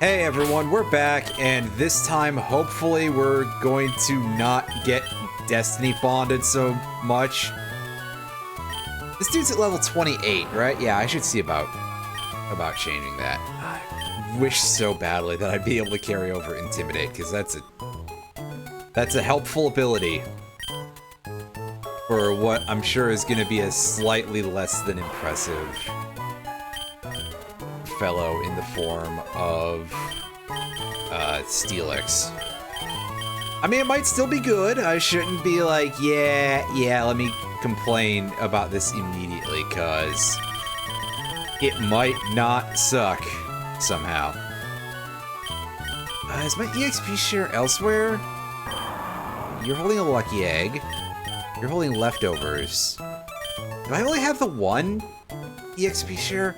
Hey everyone, we're back, and this time, hopefully, we're going to not get Destiny bonded so much. This dude's at level 28, right? Yeah, I should see about changing that. I wish so badly that I'd be able to carry over Intimidate, because that's a helpful ability for what I'm sure is going to be a slightly less than impressive fellow in the form of Steelix. I mean, it might still be good. I shouldn't be like, yeah, let me complain about this immediately, because it might not suck somehow. Is my EXP share elsewhere? You're holding a lucky egg. You're holding leftovers. Do I only have the one EXP share?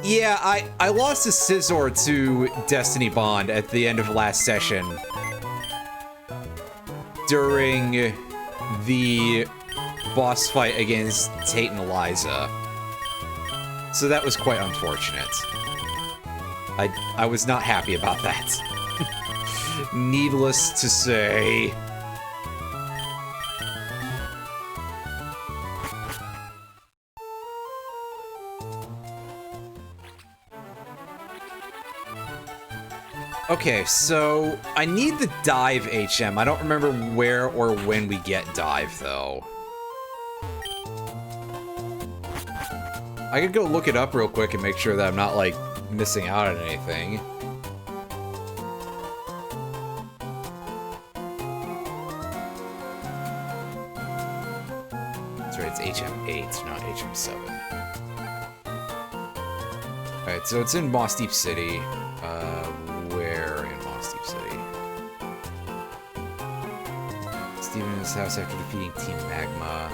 Yeah, I lost a Scizor to Destiny Bond at the end of last session during the boss fight against Tate and Eliza. So that was quite unfortunate. I was not happy about that. Needless to say. Okay, so I need the Dive HM. I don't remember where or when we get Dive, though. I could go look it up real quick and make sure that I'm not, like, missing out on anything. That's right, it's HM8, not HM7. Alright, so it's in Moss Deep City. Where in Moss Deep City? Steven's house after defeating Team Magma.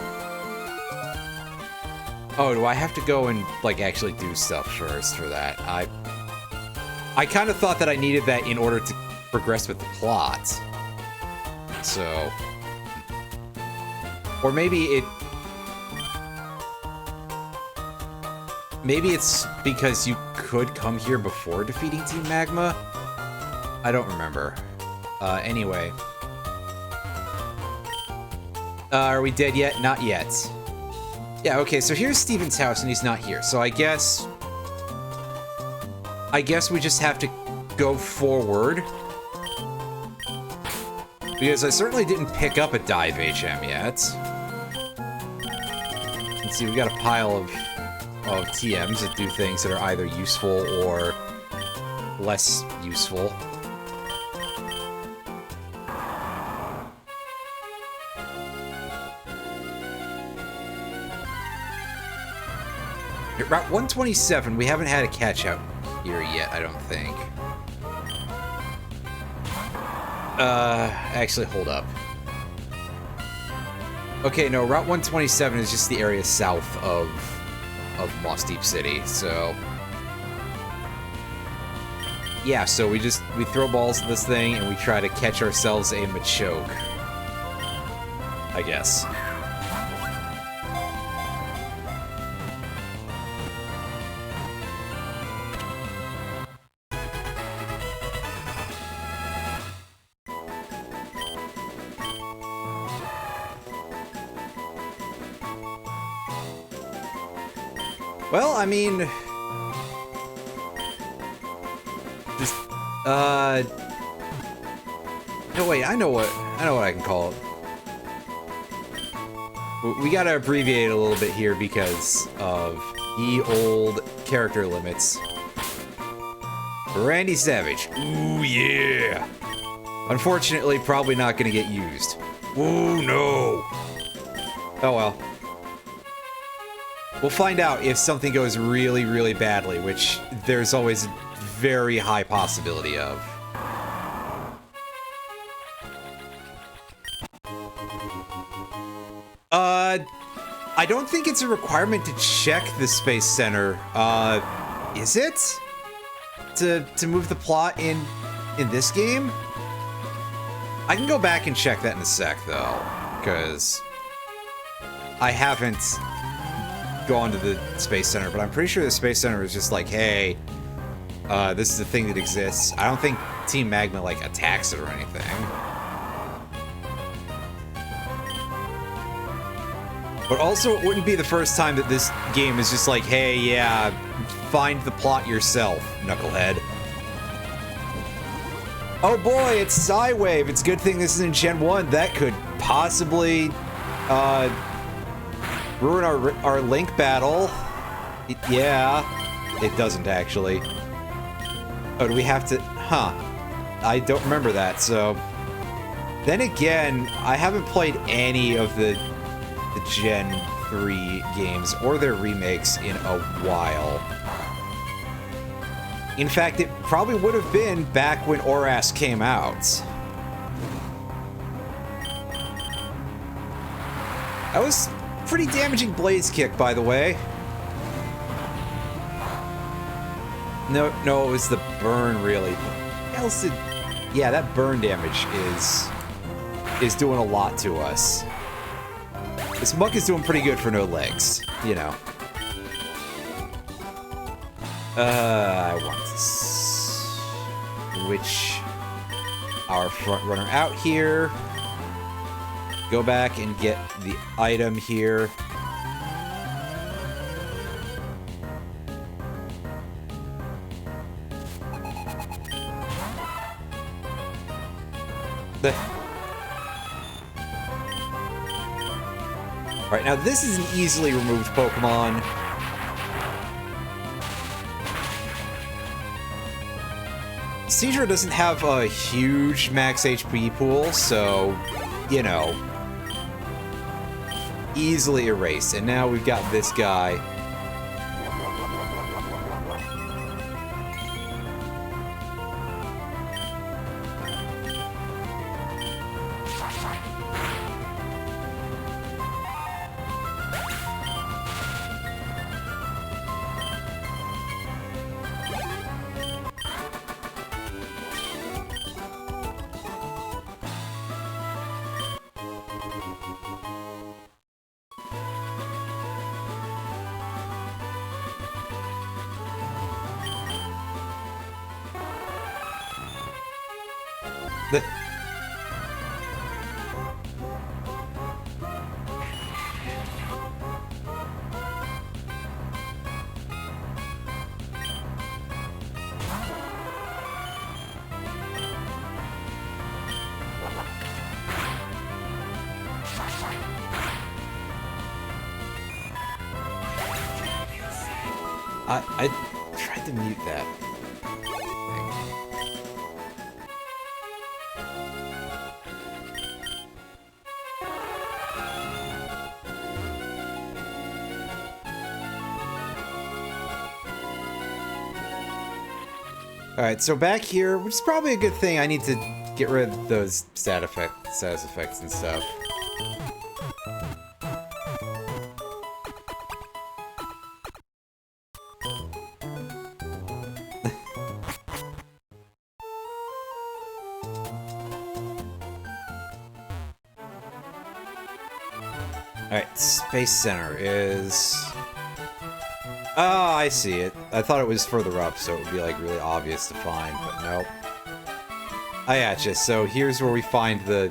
Oh, do I have to go and, like, actually do stuff first for that? I kind of thought that I needed that in order to progress with the plot. So... Or maybe it's because you could come here before defeating Team Magma? I don't remember. Anyway. Are we dead yet? Not yet. Yeah, okay, so here's Steven's house and he's not here. So I guess we just have to go forward. Because I certainly didn't pick up a Dive HM yet. Let's see, we got a pile of TMs that do things that are either useful or less useful. Route 127, we haven't had a catch out here yet, I don't think. Actually, hold up. Okay, no, Route 127 is just the area south of Moss Deep City, so... Yeah, so we throw balls at this thing and we try to catch ourselves a Machoke. I guess. Well, I mean... Just, No, wait, I know what I can call it. We gotta abbreviate a little bit here because of ye old character limits. Randy Savage. Ooh, yeah! Unfortunately, probably not gonna get used. Ooh, no! Oh well. We'll find out if something goes really, really badly, which there's always a very high possibility of. I don't think it's a requirement to check the Space Center. Is it? To move the plot in this game? I can go back and check that in a sec, though, because I haven't gone to the Space Center, but I'm pretty sure the Space Center is just like, hey, This is a thing that exists. I don't think Team Magma, like, attacks it or anything. But also, it wouldn't be the first time that this game is just like, hey, yeah, find the plot yourself, knucklehead. Oh boy, it's Psywave. It's a good thing this is in Gen 1. That could possibly ruin our Link battle. Yeah, it doesn't actually. Oh, do we have to? Huh. I don't remember that, so... Then again, I haven't played any of the Gen 3 games or their remakes in a while. In fact, it probably would have been back when Oras came out. That was pretty damaging Blaze Kick, by the way. No, it was the burn, really. What else did... Yeah, that burn damage is doing a lot to us. This Muck is doing pretty good for no legs, you know. I want to switch our front runner out here. Go back and get the item here. Alright, now this is an easily removed Pokemon. Seizure doesn't have a huge max HP pool, so, you know, easily erased. And now we've got this guy. I tried to mute that thing. Alright, so back here, which is probably a good thing. I need to get rid of those status effects and stuff. Alright, Space Center is... Oh, I see it. I thought it was further up, so it would be, like, really obvious to find, but nope. I gotcha. So here's where we find the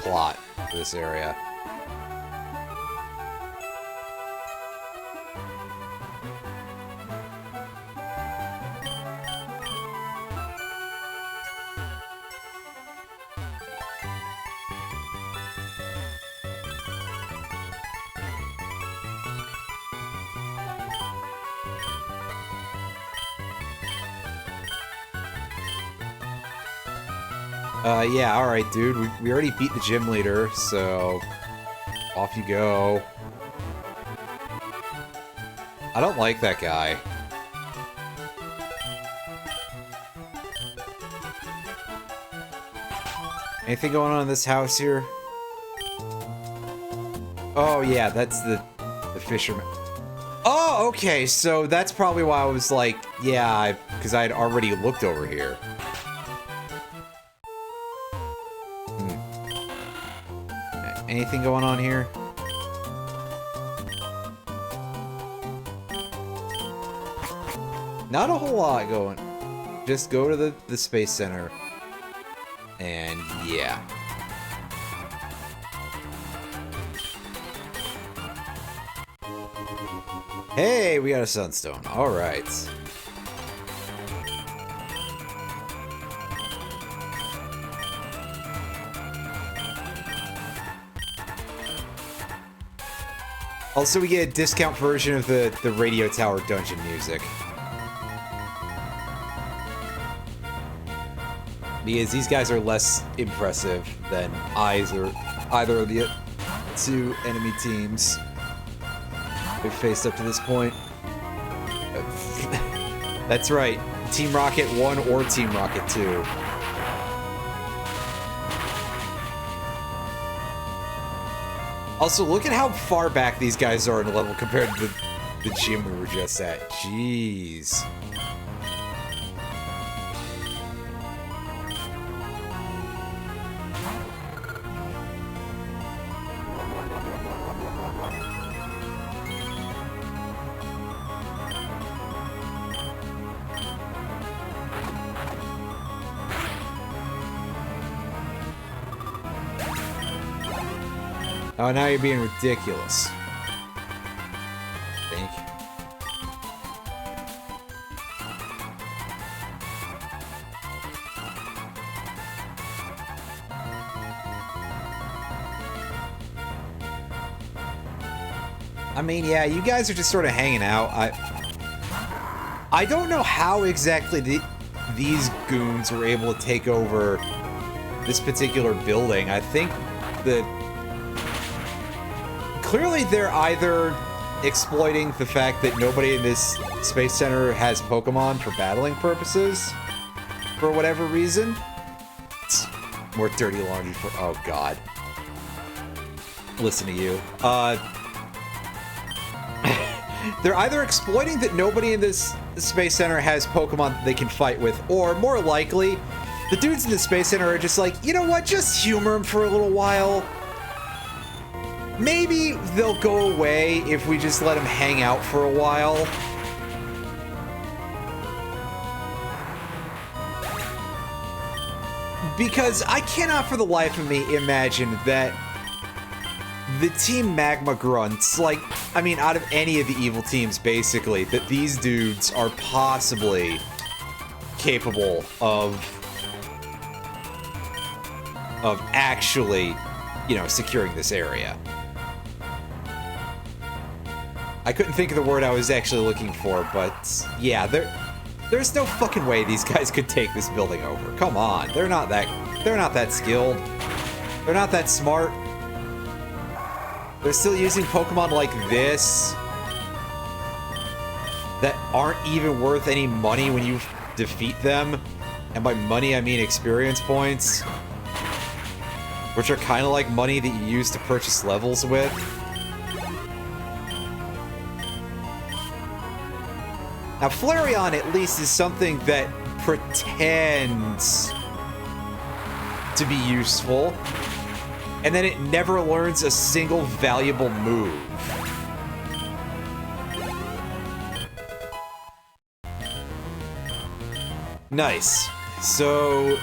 plot for this area. Yeah, alright, dude. We already beat the gym leader, so... Off you go. I don't like that guy. Anything going on in this house here? Oh, yeah, that's the fisherman. Oh, okay, so that's probably why I was like, yeah, because I had already looked over here. Anything going on here? Not a whole lot going. Just go to the Space Center. And yeah. Hey, we got a Sunstone. Alright. Also, we get a discount version of the Radio Tower dungeon music. Because these guys are less impressive than either of the two enemy teams we've faced up to this point. That's right. Team Rocket 1 or Team Rocket 2. Also, look at how far back these guys are in the level compared to the gym we were just at. Jeez. Oh, now you're being ridiculous. I think. I mean, yeah, you guys are just sort of hanging out. I don't know how exactly these goons were able to take over this particular building. I think that clearly they're either exploiting the fact that nobody in this Space Center has Pokemon for battling purposes, for whatever reason. It's more dirty laundry for... Oh, God. Listen to you. They're either exploiting that nobody in this Space Center has Pokemon that they can fight with, or more likely, the dudes in the Space Center are just like, you know what, just humor them for a little while. Maybe they'll go away if we just let them hang out for a while. Because I cannot for the life of me imagine that the Team Magma Grunts, like, I mean, out of any of the evil teams, basically, that these dudes are possibly capable of actually, you know, securing this area. I couldn't think of the word I was actually looking for, but yeah, there's no fucking way these guys could take this building over. Come on, they're not that skilled. They're not that smart. They're still using Pokemon like this that aren't even worth any money when you defeat them. And by money, I mean experience points, which are kind of like money that you use to purchase levels with. Now, Flareon, at least, is something that pretends to be useful, and then it never learns a single valuable move. Nice. So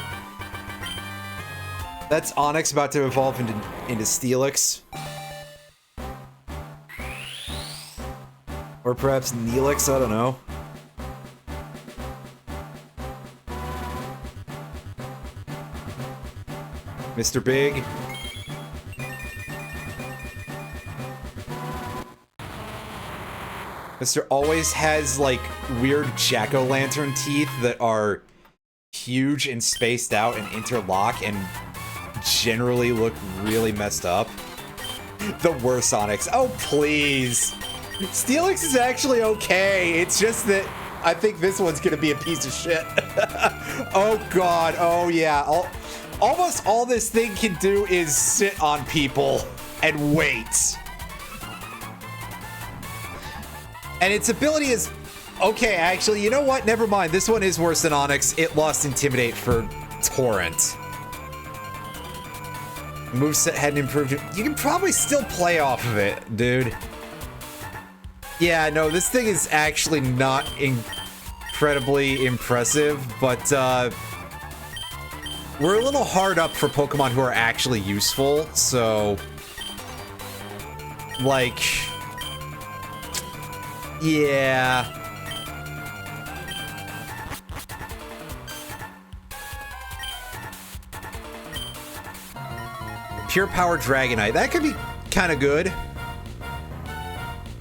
that's Onix about to evolve into Steelix. Or perhaps Neelix, I don't know. Mr. Big. Mr. always has, like, weird jack-o'-lantern teeth that are huge and spaced out and interlock and generally look really messed up. The worst Onix. Oh, please. Steelix is actually okay. It's just that I think this one's gonna be a piece of shit. Oh, God. Oh, yeah. Almost all this thing can do is sit on people and wait. And its ability is... Okay, actually, you know what? Never mind. This one is worse than Onix. It lost Intimidate for Torrent. Moveset hadn't improved. You can probably still play off of it, dude. Yeah, no, this thing is actually not incredibly impressive, but we're a little hard up for Pokemon who are actually useful, so like, yeah. Pure Power Dragonite, that could be kind of good,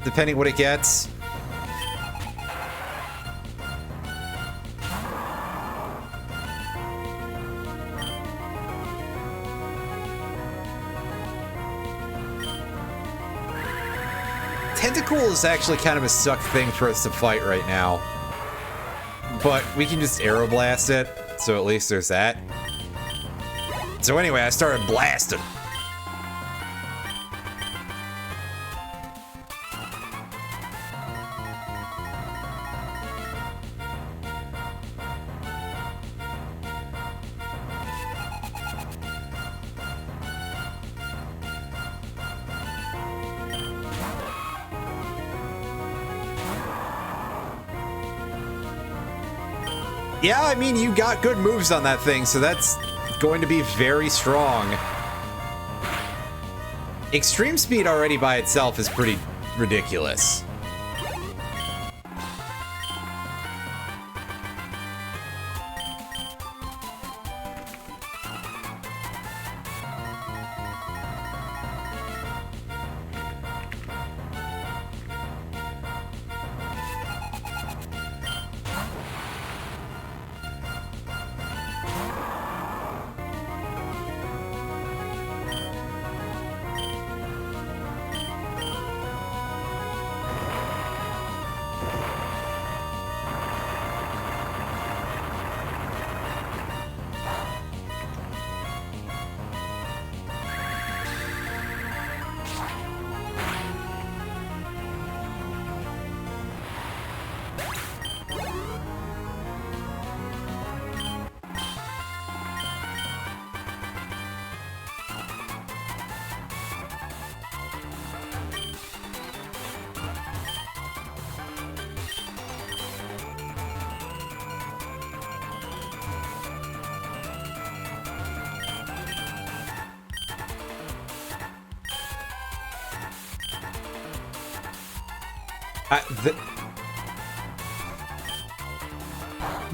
depending what it gets. Tentacool is actually kind of a suck thing for us to fight right now. But we can just Aeroblast it, so at least there's that. So anyway, I started blasting. Yeah, I mean, you got good moves on that thing, so that's going to be very strong. Extreme Speed already by itself is pretty ridiculous.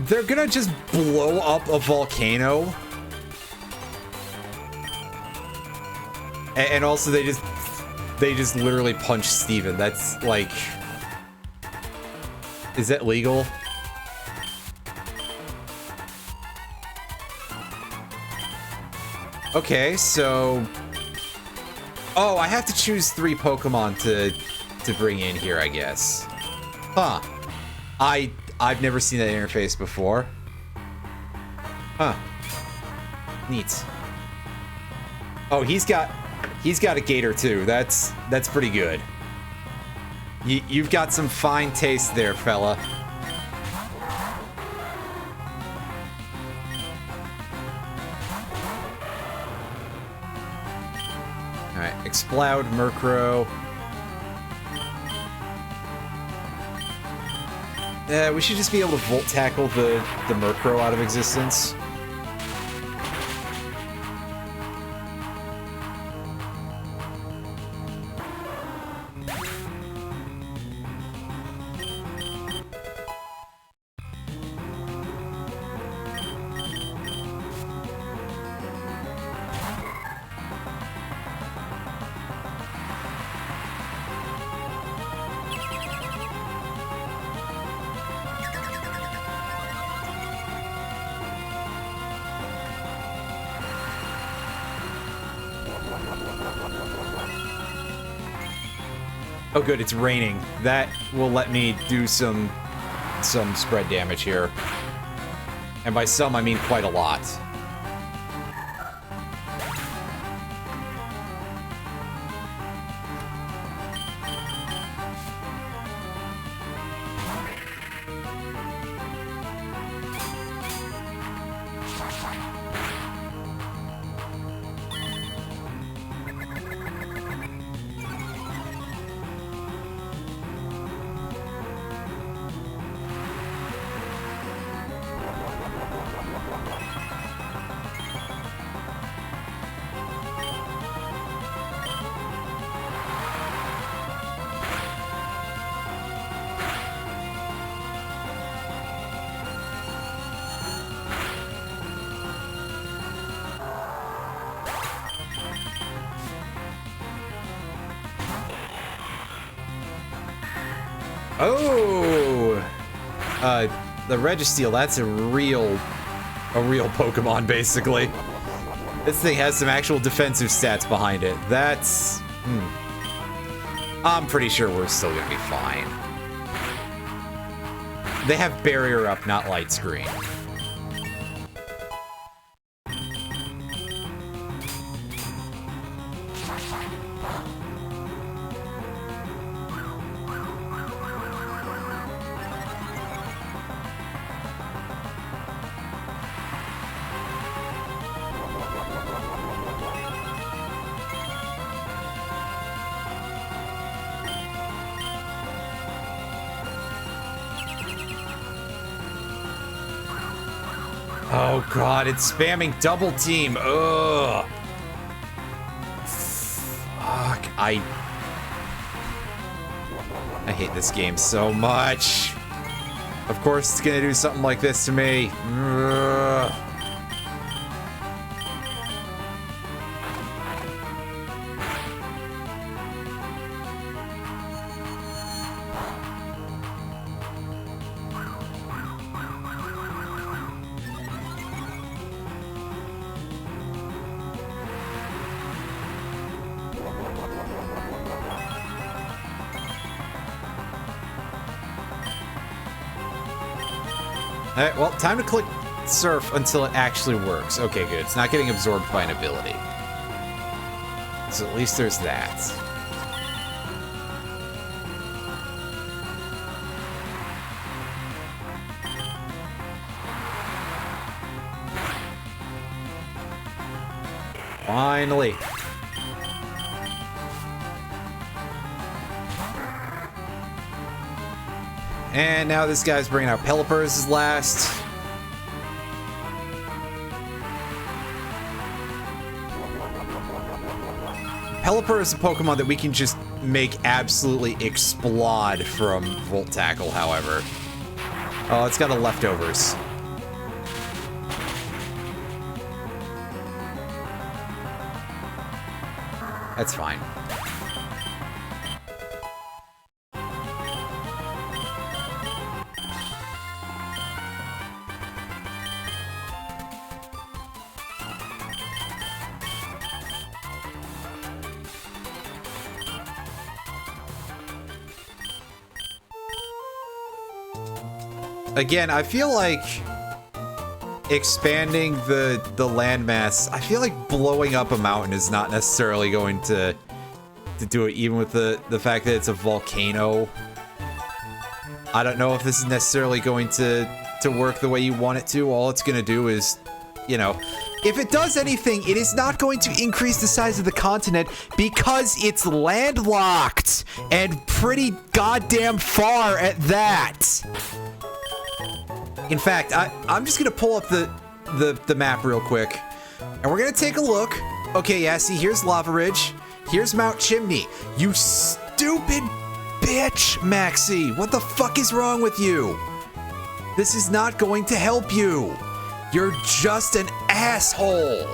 They're gonna just blow up a volcano. And also they just literally punch Steven. That's like, is that legal? Okay, so, oh, I have to choose 3 Pokemon to bring in here, I guess. Huh. I've never seen that interface before. Huh. Neat. Oh, he's got a gator too. That's pretty good. You've got some fine taste there, fella. All right, Exploud, Murkrow. We should just be able to Volt Tackle the Murkrow out of existence. Oh good, it's raining. That will let me do some spread damage here. And by some, I mean quite a lot. Oh! The Registeel, that's a real Pokemon, basically. This thing has some actual defensive stats behind it. That's... I'm pretty sure we're still gonna be fine. They have barrier up, not light screen. Oh god, it's spamming double team. Ugh. Fuck, I hate this game so much. Of course it's gonna do something like this to me. Ugh. Alright, well, time to click Surf until it actually works. Okay, good. It's not getting absorbed by an ability. So at least there's that. Finally. And now this guy's bringing out Pelipper as his last. Pelipper is a Pokemon that we can just make absolutely explode from Volt Tackle, however. Oh, it's got a leftovers. That's fine. Again, I feel like expanding the landmass, I feel like blowing up a mountain is not necessarily going to do it, even with the fact that it's a volcano. I don't know if this is necessarily going to work the way you want it to. All it's going to do is, you know, if it does anything, it is not going to increase the size of the continent because it's landlocked and pretty goddamn far at that. In fact, I'm just gonna pull up the map real quick, and we're gonna take a look. Okay, yeah, see, here's Lava Ridge. Here's Mount Chimney. You stupid bitch, Maxie. What the fuck is wrong with you? This is not going to help you. You're just an asshole.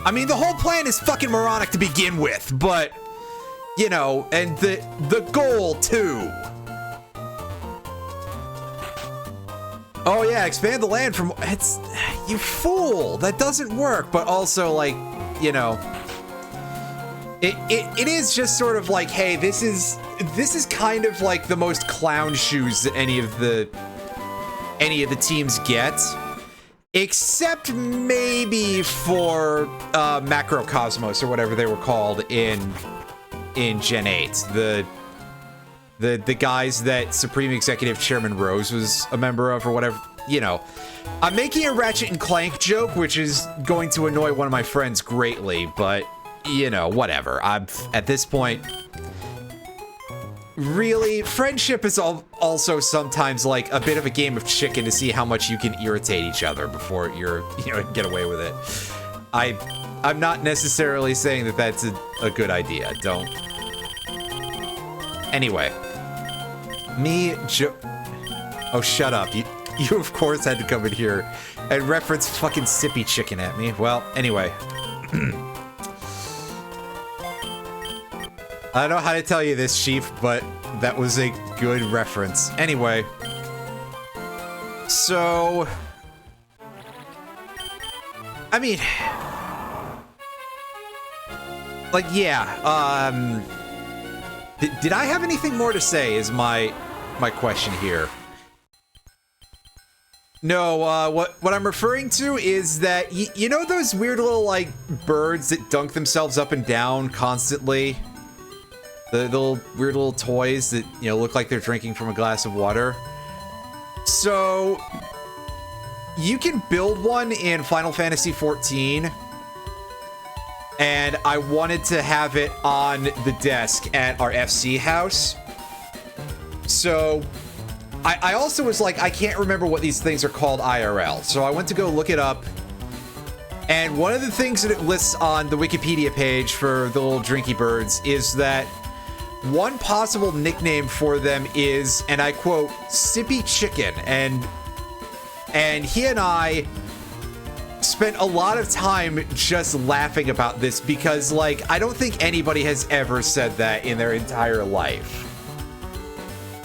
I mean, the whole plan is fucking moronic to begin with, but, you know, and the goal, too. Oh yeah, expand the land from, it's, you fool, that doesn't work, but also, like, you know, it is just sort of like, hey, this is kind of like the most clown shoes that any of the teams get, except maybe for Macrocosmos or whatever they were called in Gen 8, the guys that Supreme Executive Chairman Rose was a member of or whatever, you know. I'm making a Ratchet and Clank joke, which is going to annoy one of my friends greatly, but, you know, whatever. At this point, really, friendship is also sometimes like a bit of a game of chicken to see how much you can irritate each other before you get away with it. I'm not necessarily saying that that's a good idea. Don't. Anyway. Oh, shut up. You of course had to come in here and reference fucking Sippy Chicken at me. Well, anyway. I don't know how to tell you this, Chief, but that was a good reference. Anyway. So... I mean... Like, yeah, Did I have anything more to say is my question here. No, what I'm referring to is that, you know those weird little, like, birds that dunk themselves up and down constantly? The little weird little toys that, you know, look like they're drinking from a glass of water? So, you can build one in Final Fantasy XIV, and I wanted to have it on the desk at our FC house. So, I also was like, I can't remember what these things are called IRL. So I went to go look it up. And one of the things that it lists on the Wikipedia page for the little drinky birds is that one possible nickname for them is, and I quote, Sippy Chicken. And he and I spent a lot of time just laughing about this because, like, I don't think anybody has ever said that in their entire life.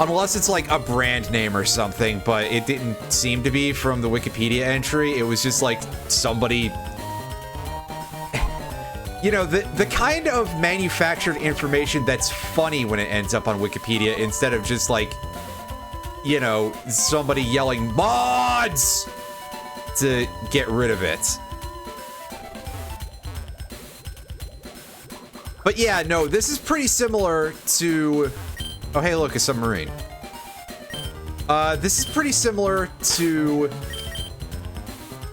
Unless it's like a brand name or something, but it didn't seem to be from the Wikipedia entry. It was just like somebody... You know, the kind of manufactured information that's funny when it ends up on Wikipedia instead of just like, you know, somebody yelling mods to get rid of it. But yeah, no, this is pretty similar to... Oh, hey, look, a submarine. This is pretty similar to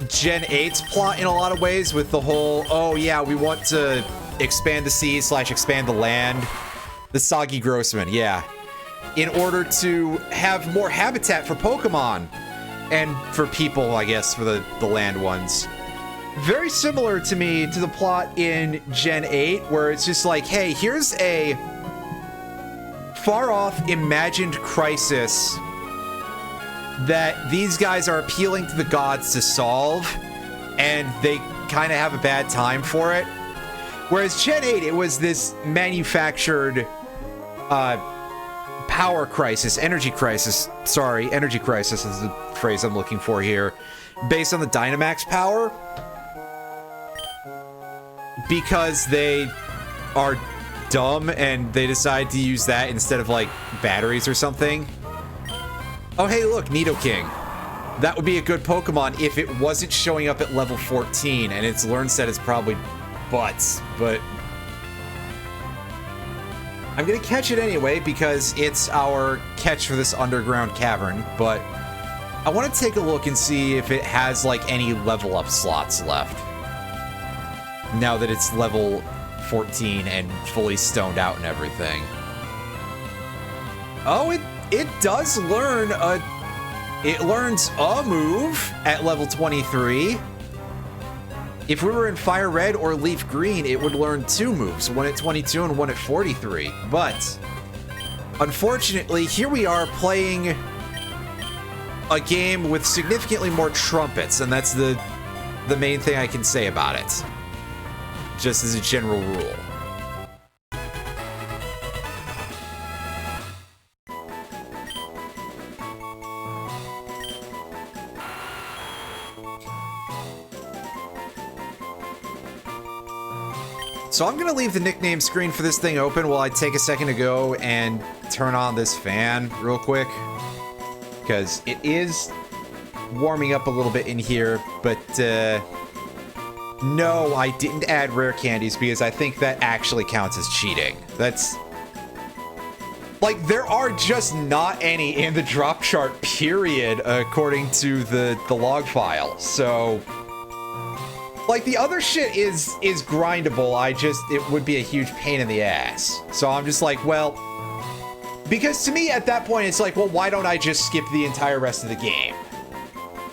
Gen 8's plot in a lot of ways with the whole, oh yeah, we want to expand the sea / expand the land. The Soggy Grossman, yeah. In order to have more habitat for Pokemon. And for people, I guess, for the land ones. Very similar to me to the plot in Gen 8, where it's just like, hey, here's a far-off imagined crisis that these guys are appealing to the gods to solve, and they kind of have a bad time for it. Whereas Gen 8, it was this manufactured power crisis, energy crisis. Sorry, energy crisis is the phrase I'm looking for here. Based on the Dynamax power. Because they are dumb and they decide to use that instead of like batteries or something. Oh hey look, Nidoking. That would be a good Pokemon if it wasn't showing up at level 14 and its learn set is probably butts, but I'm gonna catch it anyway because it's our catch for this underground cavern, but I want to take a look and see if it has like any level up slots left. Now that it's level 14 and fully stoned out and everything. Oh, it does learn it learns a move at level 23. If we were in Fire Red or Leaf Green, it would learn 2 moves, one at 22 and one at 43. But unfortunately, here we are playing a game with significantly more trumpets, and that's the main thing I can say about it. Just as a general rule. So I'm gonna leave the nickname screen for this thing open while I take a second to go and turn on this fan real quick. Because it is warming up a little bit in here, but no, I didn't add rare candies because I think that actually counts as cheating. That's... Like, there are just not any in the drop chart, period, according to the log file. So, like, the other shit is grindable. It would be a huge pain in the ass. So I'm just like, well... Because to me, at that point, it's like, well, why don't I just skip the entire rest of the game?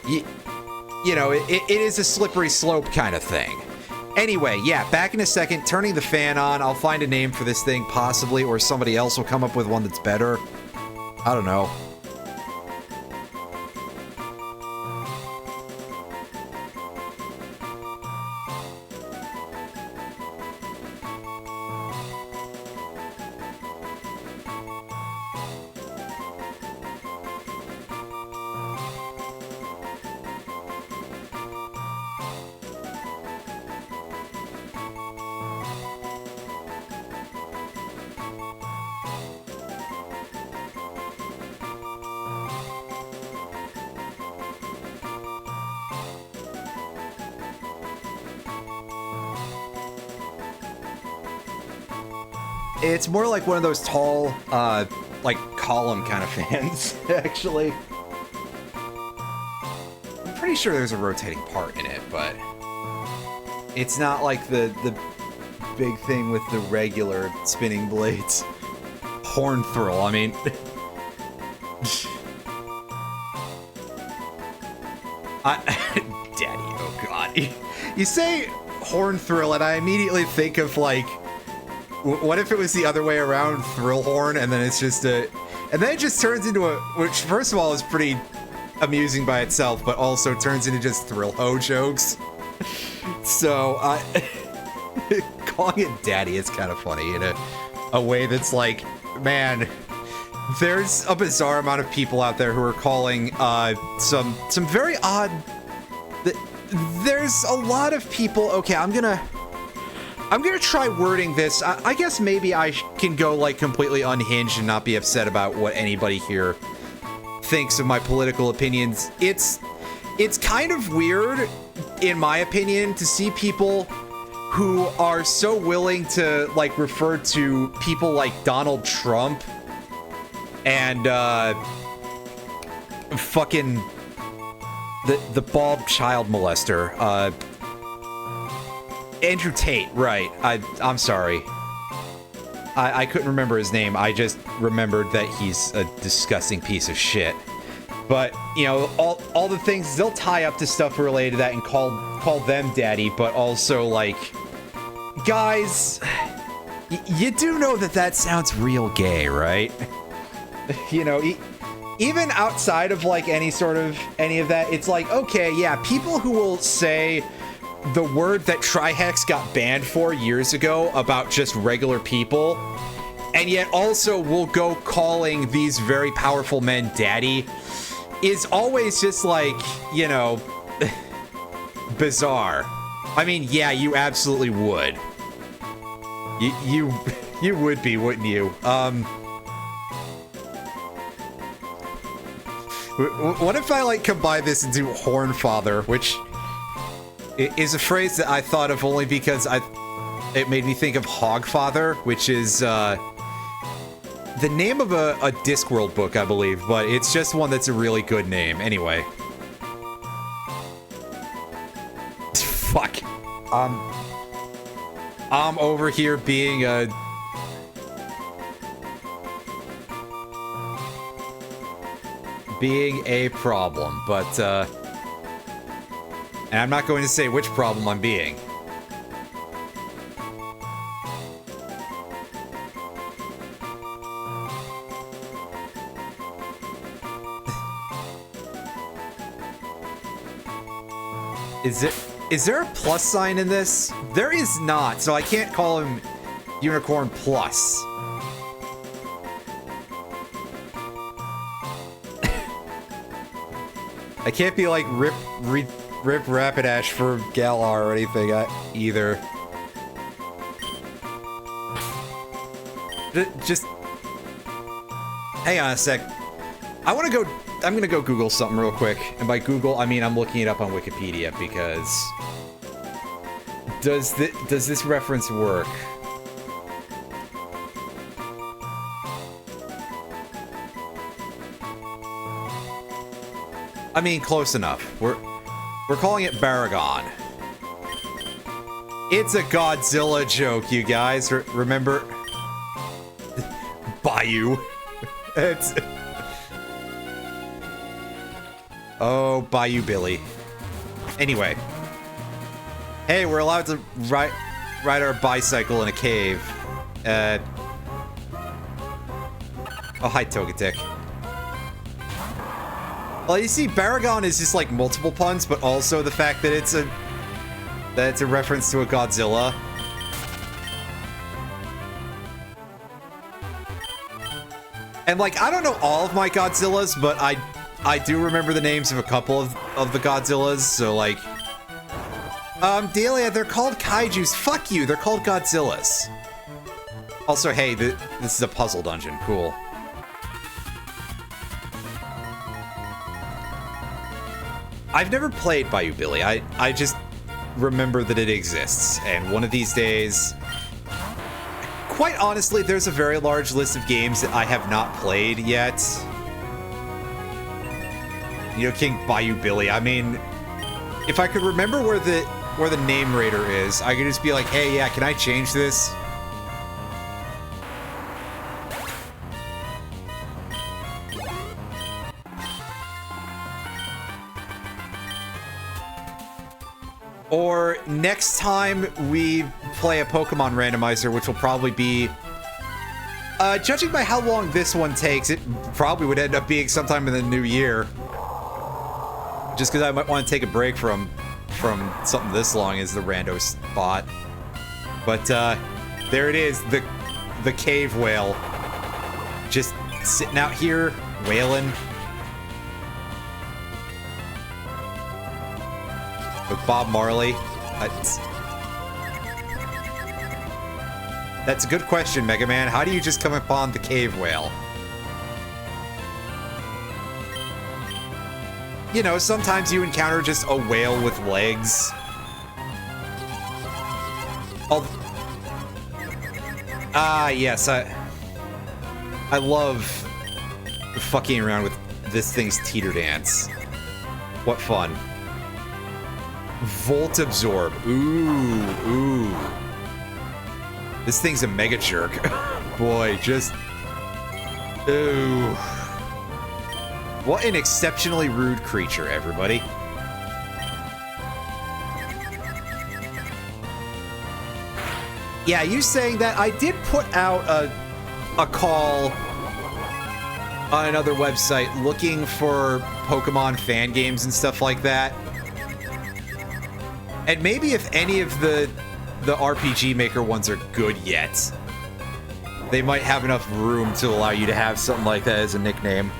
You know, it is a slippery slope kind of thing. Anyway, yeah, back in a second, turning the fan on. I'll find a name for this thing, possibly, or somebody else will come up with one that's better. I don't know. It's more like one of those tall, like column kind of fans, actually. I'm pretty sure there's a rotating part in it, but it's not like the big thing with the regular spinning blades. Horn thrill, I mean. Daddy, oh god. You say horn thrill, and I immediately think of, like, what if it was the other way around, thrill horn, and then it's just a... And then it just turns into a... Which, first of all, is pretty amusing by itself, but also turns into just thrill ho jokes. So, calling it daddy is kind of funny in a way that's like, man, there's a bizarre amount of people out there who are calling some very odd... There's a lot of people... Okay, I'm gonna try wording this. I guess maybe I can go, like, completely unhinged and not be upset about what anybody here thinks of my political opinions. It's kind of weird, in my opinion, to see people who are so willing to, like, refer to people like Donald Trump and, fucking the bald child molester, Andrew Tate, right. I'm sorry. I couldn't remember his name. I just remembered that he's a disgusting piece of shit. But, you know, all the things, they'll tie up to stuff related to that and call them daddy, but also, like, guys, you do know that sounds real gay, right? You know, even outside of, like, any of that, it's like, okay, yeah, people who will say the word that Trihex got banned for years ago about just regular people, and yet also will go calling these very powerful men daddy, is always just like, you know, bizarre. I mean, yeah, you absolutely would. You would be, wouldn't you? What if I, like, combine this into Hornfather, which is a phrase that I thought of only because it made me think of Hogfather, which is the name of a Discworld book, I believe, but it's just one that's a really good name. Anyway. Fuck. I'm over here being a... problem, but, and I'm not going to say which problem I'm being. Is there a plus sign in this? There is not, so I can't call him Unicorn Plus. I can't be like Rip Rapidash for Galar or anything either. Just hang on a sec. I'm gonna go Google something real quick, and by Google I mean I'm looking it up on Wikipedia because does this reference work? I mean, close enough. We're calling it Baragon. It's a Godzilla joke, you guys. Remember? Bayou. It's... Oh, Bayou Billy. Anyway. Hey, we're allowed to ride our bicycle in a cave. Oh, hi, Togetic. Well, you see, Baragon is just like multiple puns, but also the fact that it's a reference to a Godzilla. And like, I don't know all of my Godzillas, but I do remember the names of a couple of the Godzillas. So like, Delia, they're called kaijus. Fuck you, they're called Godzillas. Also, hey, this is a puzzle dungeon. Cool. I've never played Bayou Billy. I just remember that it exists, and one of these days, quite honestly, there's a very large list of games that I have not played yet. You know, King Bayou Billy. I mean, if I could remember where the name raider is, I could just be like, hey, yeah, can I change this? Or next time we play a Pokemon randomizer, which will probably be, judging by how long this one takes, it probably would end up being sometime in the new year. Just because I might want to take a break from something this long as the rando spot. But there it is, the cave whale, just sitting out here wailing. With Bob Marley. That's a good question, Mega Man. How do you just come upon the cave whale? You know, sometimes you encounter just a whale with legs. Yes, I love fucking around with this thing's teeter dance. What fun. Volt Absorb. Ooh. This thing's a mega jerk. Boy, just... Ooh. What an exceptionally rude creature, everybody. Yeah, you saying that, I did put out a call on another website looking for Pokemon fan games and stuff like that. And maybe if any of the RPG Maker ones are good yet, they might have enough room to allow you to have something like that as a nickname.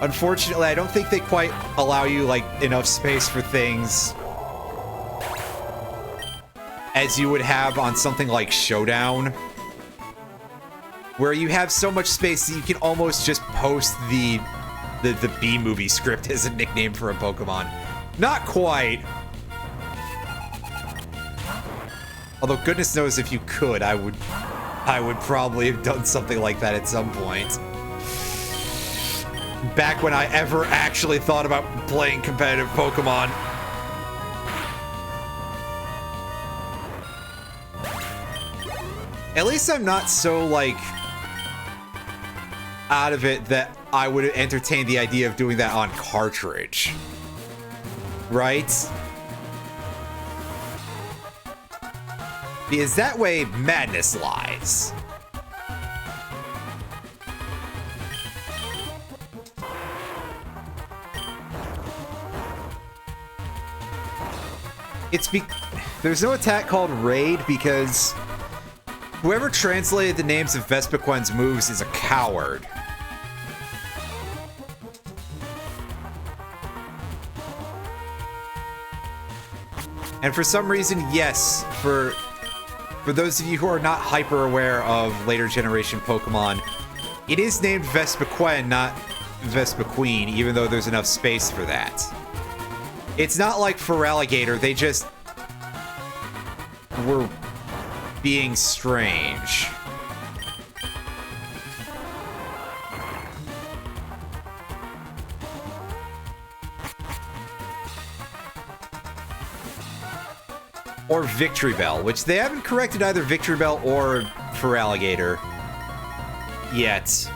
Unfortunately, I don't think they quite allow you, like, enough space for things as you would have on something like Showdown, where you have so much space that you can almost just post the B-movie script as a nickname for a Pokemon. Not quite. Although goodness knows if you could, I would probably have done something like that at some point. Back when I ever actually thought about playing competitive Pokemon. At least I'm not so, like, out of it that I would entertain the idea of doing that on cartridge. Right? Because that way, madness lies. There's no attack called Raid because whoever translated the names of Vespiquen's moves is a coward. And for some reason, yes, for those of you who are not hyper aware of later generation Pokemon, it is named Vespiquen, not Vespiquen, even though there's enough space for that. It's not like Feraligatr, they just were being strange. Or Victory Bell, which they haven't corrected either Victory Bell or Feraligatr yet.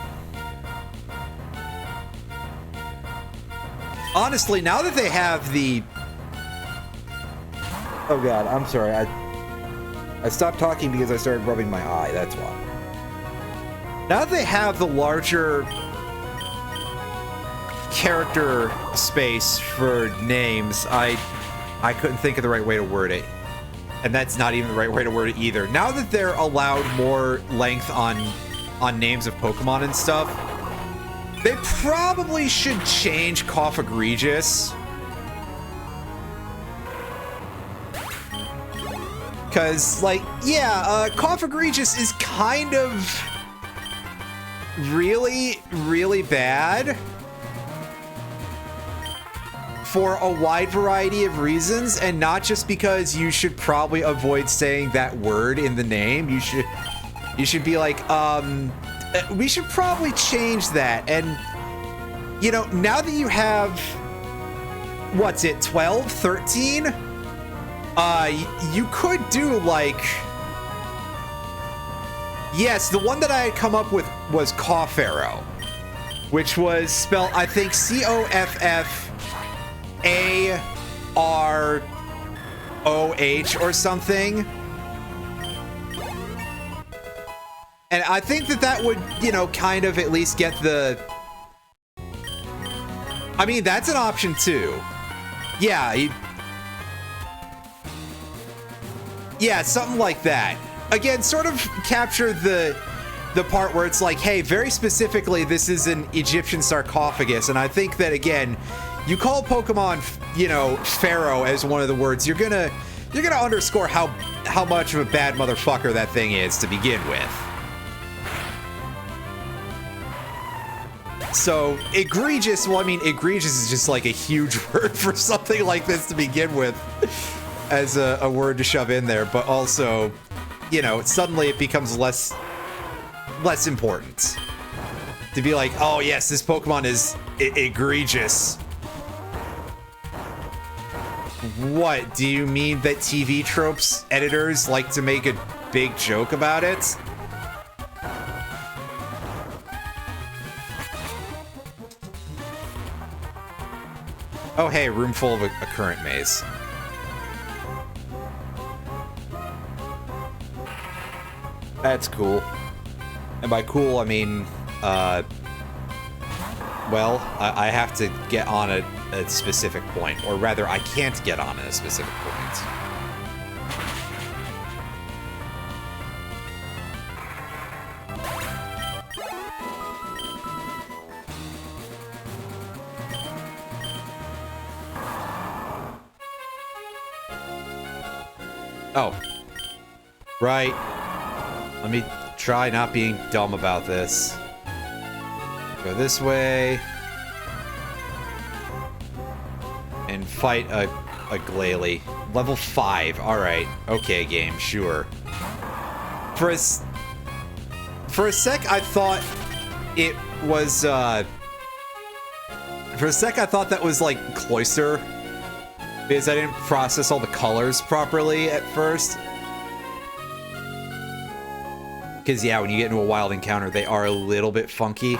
Honestly, now that they have the... Oh god, I'm sorry. I stopped talking because I started rubbing my eye, that's why. Now that they have the larger character space for names, I couldn't think of the right way to word it. And that's not even the right way to word it either. Now that they're allowed more length on names of Pokemon and stuff, they probably should change Cough Egregious. Because, like, yeah, Cough Egregious is kind of really, really bad for a wide variety of reasons, and not just because you should probably avoid saying that word in the name. You should be like, we should probably change that. And, you know, now that you have, what's it, 12, 13? You could do, like... Yes, the one that I had come up with was Coffarrow, which was spelled, I think, Coffarroh or something. And I think that would, you know, kind of at least get the... I mean, that's an option too. Yeah. Yeah, something like that. Again, sort of capture the part where it's like, hey, very specifically, this is an Egyptian sarcophagus. And I think that, again, you call Pokemon, you know, Pharaoh as one of the words, you're gonna underscore how much of a bad motherfucker that thing is to begin with. So, egregious, well, I mean, egregious is just like a huge word for something like this to begin with as a word to shove in there, but also, you know, suddenly it becomes less important to be like, oh yes, this Pokemon is egregious. What, do you mean that TV Tropes editors like to make a big joke about it? Oh hey, room full of a current maze. That's cool. And by cool, I mean, well, I have to get on a specific point. Or rather, I can't get on a specific point. Oh. Right. Let me try not being dumb about this. Go this way. And fight a Glalie. Level 5. Alright. Okay, game. Sure. For a sec, I thought it was, for a sec, I thought that was, like, Cloyster. Because I didn't process all the colors properly at first. Because, yeah, when you get into a wild encounter, they are a little bit funky.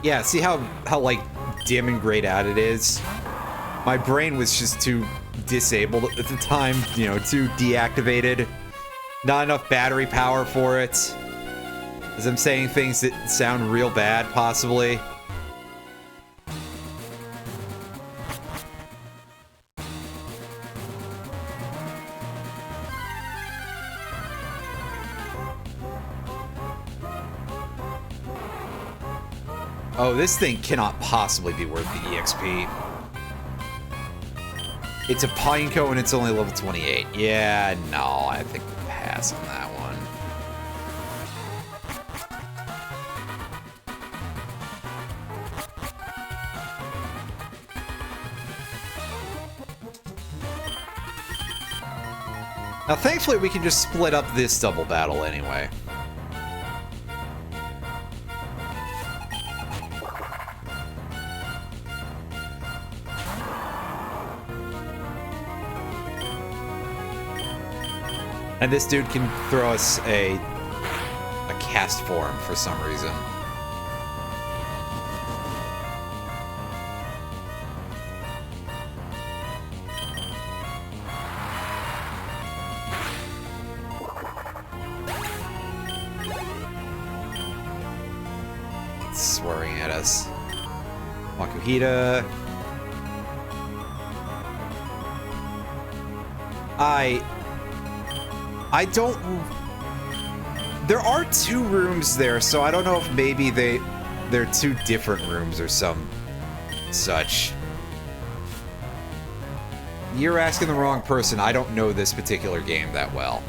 Yeah, see how like, dim and grayed out it is? My brain was just too disabled at the time, you know, too deactivated. Not enough battery power for it. As I'm saying things that sound real bad, possibly. Oh, this thing cannot possibly be worth the EXP. It's a Pineco and it's only level 28. Yeah, no, I think we'll pass on that one. Now, thankfully, we can just split up this double battle anyway. And this dude can throw us a cast form for some reason. It's swearing at us. Makuhita. I don't... There are 2 rooms there, so I don't know if maybe they're 2 different rooms or some such. You're asking the wrong person. I don't know this particular game that well.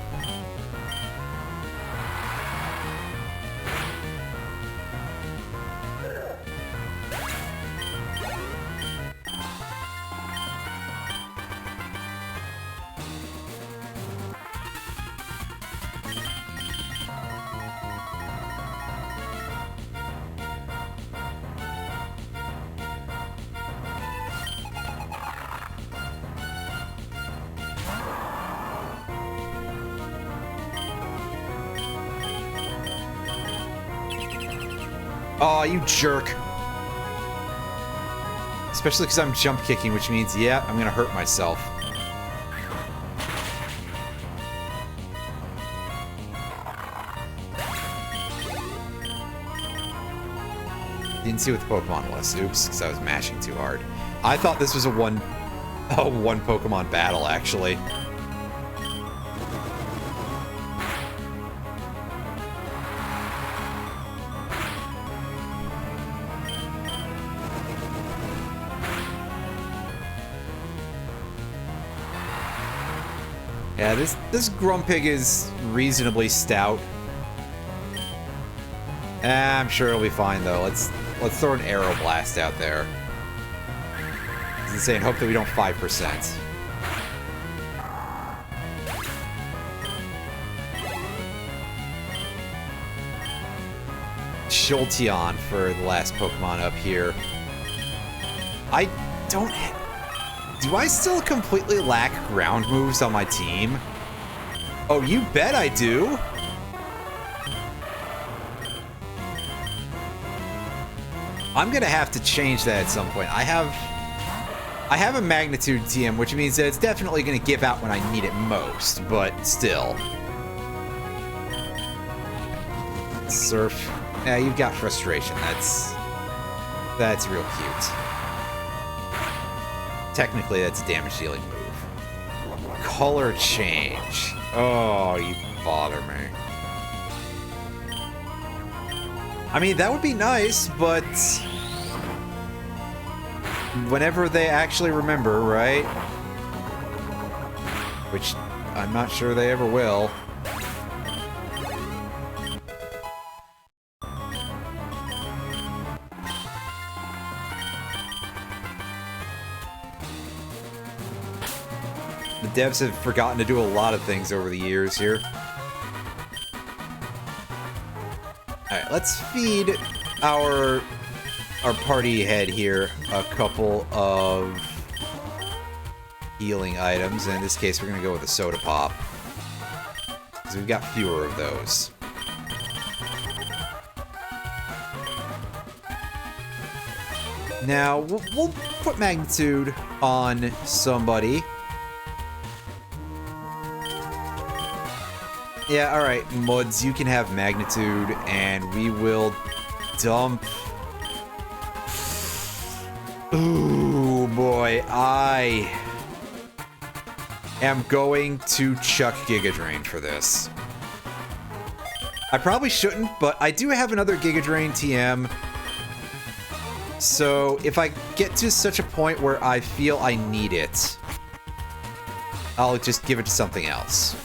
Oh, you jerk. Especially because I'm jump kicking, which means, yeah, I'm gonna hurt myself. Didn't see what the Pokemon was. Oops, because I was mashing too hard. I thought this was a one Pokemon battle, actually. Yeah, this Grumpig is reasonably stout. I'm sure it'll be fine though. Let's throw an Arrow Blast out there. It's insane. Hope that we don't 5%. Jolteon for the last Pokemon up here. I don't. Do I still completely lack ground moves on my team? Oh, you bet I do. I'm gonna have to change that at some point. I have a Magnitude TM, which means that it's definitely gonna give out when I need it most, but still. Surf. Yeah, you've got Frustration. That's real cute. Technically, that's a damage-dealing move. Color change. Oh, you bother me. I mean, that would be nice, but whenever they actually remember, right? Which I'm not sure they ever will. The devs have forgotten to do a lot of things over the years here. Alright, let's feed our party head here a couple of healing items. In this case, we're going to go with a Soda Pop, because we've got fewer of those. Now, we'll put Magnitude on somebody. Yeah, alright, Muds, you can have Magnitude, and we will dump... Ooh, boy, I am going to chuck Giga Drain for this. I probably shouldn't, but I do have another Giga Drain TM. So, if I get to such a point where I feel I need it, I'll just give it to something else.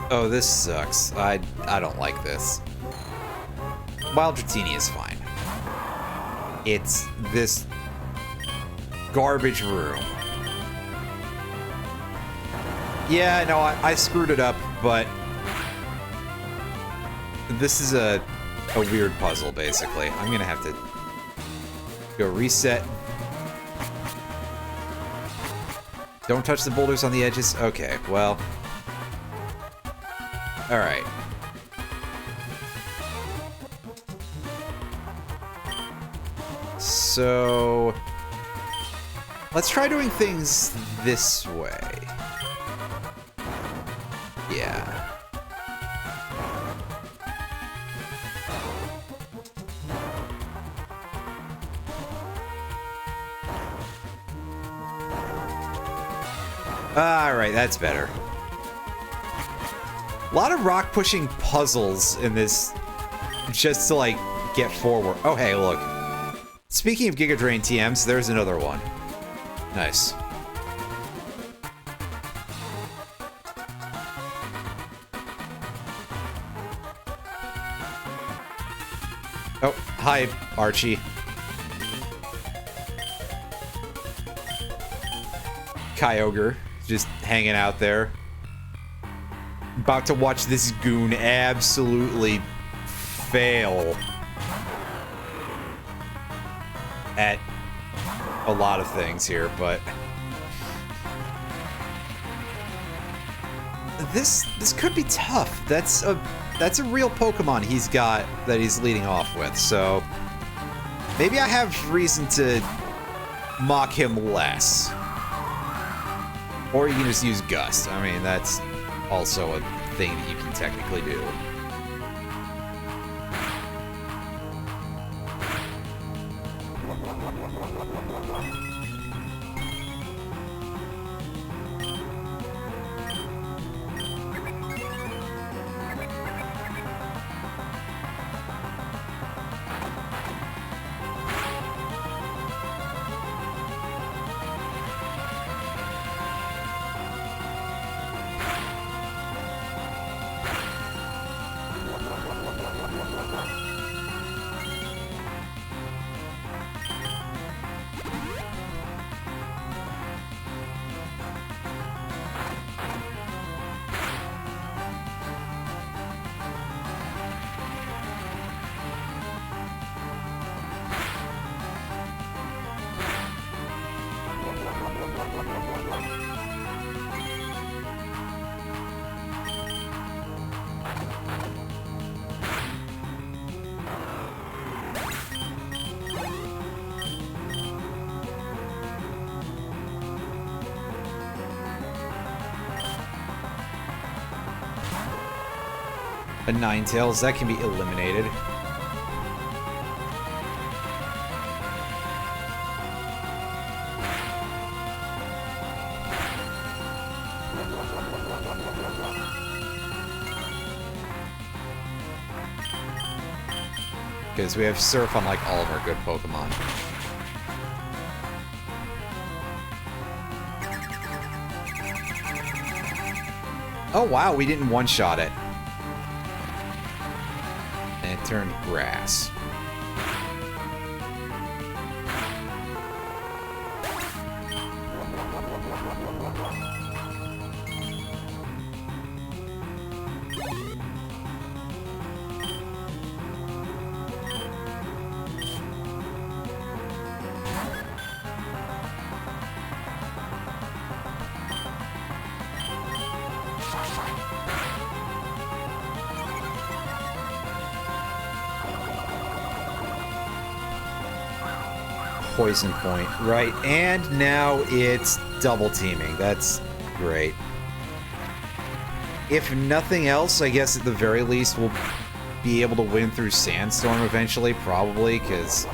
Oh, this sucks. I don't like this. Wild Dratini is fine. It's this garbage room. Yeah, no, I screwed it up, but this is a weird puzzle, basically. I'm gonna have to go reset. Don't touch the boulders on the edges? Okay, well... Alright. So... let's try doing things this way. Yeah. Alright, that's better. A lot of rock pushing puzzles in this just to, like, get forward. Oh, hey, look. Speaking of Giga Drain TMs, there's another one. Nice. Oh, hi, Archie. Kyogre, just hanging out there. About to watch this goon absolutely fail at a lot of things here, but this could be tough. That's a real Pokemon he's got that he's leading off with, so maybe I have reason to mock him less. Or you can just use Gust. I mean, that's also a thing that you can technically do. A Ninetales, that can be eliminated. Because we have Surf on like all of our good Pokemon. Oh wow, we didn't one-shot it. And it turned grass. Poison point, right? And now it's double teaming. That's great. If nothing else, I guess at the very least we'll be able to win through Sandstorm eventually, probably, because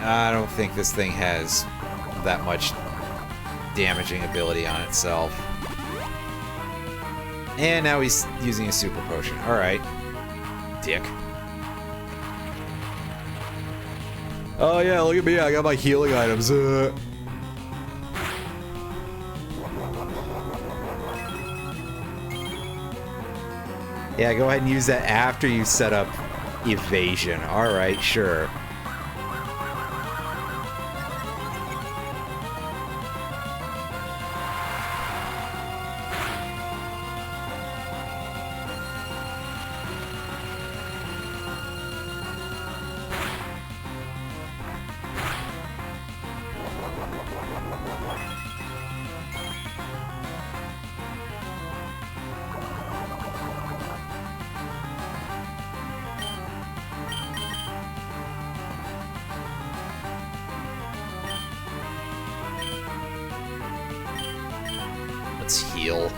I don't think this thing has that much damaging ability on itself. And now he's using a super potion. Alright. Dick. Oh yeah, look at me, I got my healing items. Yeah, go ahead and use that after you set up evasion. Alright, sure. Let's heal.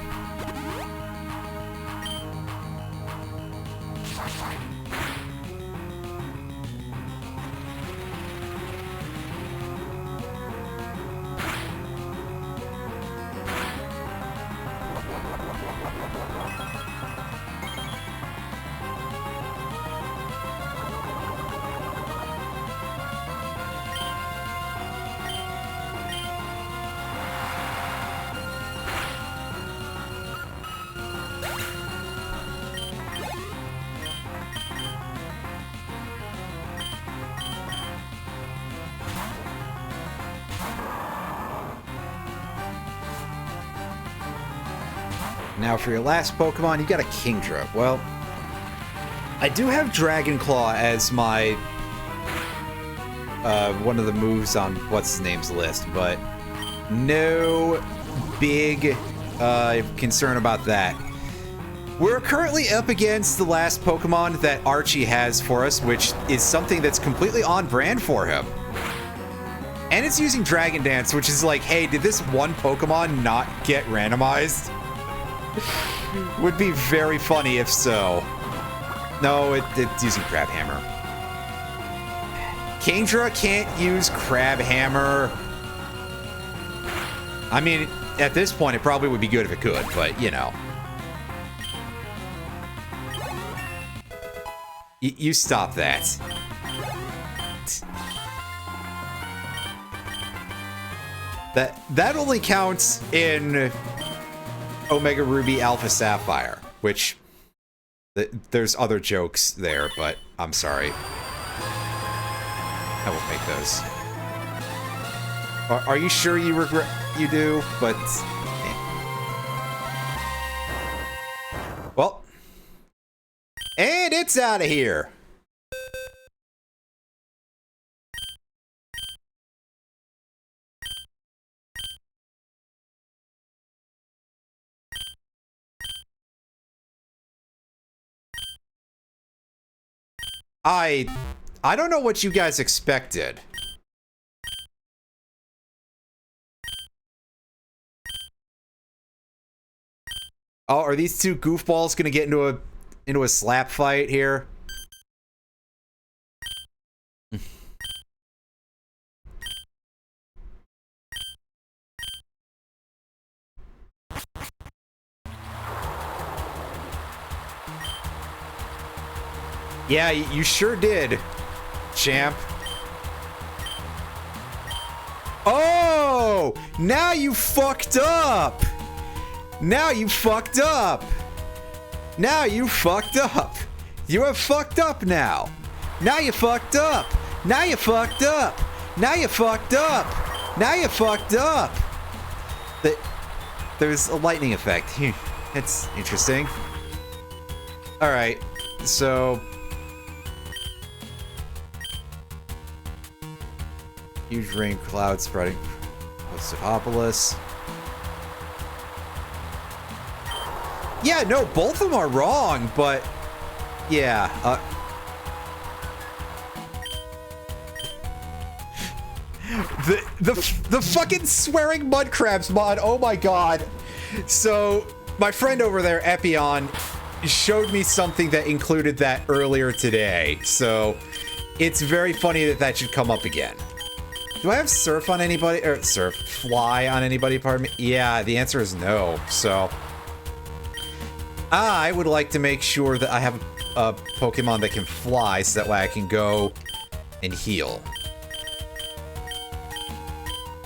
Now for your last Pokemon, you got a Kingdra. Well, I do have Dragon Claw as my one of the moves on what's his name's list, but no big concern about that. We're currently up against the last Pokemon that Archie has for us, which is something that's completely on brand for him. And it's using Dragon Dance, which is like, hey, did this one Pokemon not get randomized? Would be very funny if so. No, it's using Crab Hammer. Kingdra can't use Crab Hammer. I mean, at this point, it probably would be good if it could, but, you know. You stop that. That only counts in Omega Ruby Alpha Sapphire, which there's other jokes there, but I'm sorry. I won't make those. Are you sure you regret you do? But well, and it's out of here. I don't know what you guys expected. Oh, are these two goofballs gonna get into a slap fight here? Yeah, you sure did, champ. Oh, now you fucked up. Now you fucked up. Now you fucked up. You have fucked up now. Now you fucked up. Now you fucked up. Now you fucked up. Now you fucked up. There's a lightning effect. It's interesting. All right, so huge rain cloud spreading close to Opolis. Yeah, no, both of them are wrong, but yeah. The fucking swearing mud crabs mod. Oh my god. So my friend over there, Epion, showed me something that included that earlier today. So it's very funny that that should come up again. Do I have surf on anybody? Or fly on anybody, pardon me? Yeah, the answer is no. So I would like to make sure that I have a Pokemon that can fly, so that way I can go and heal.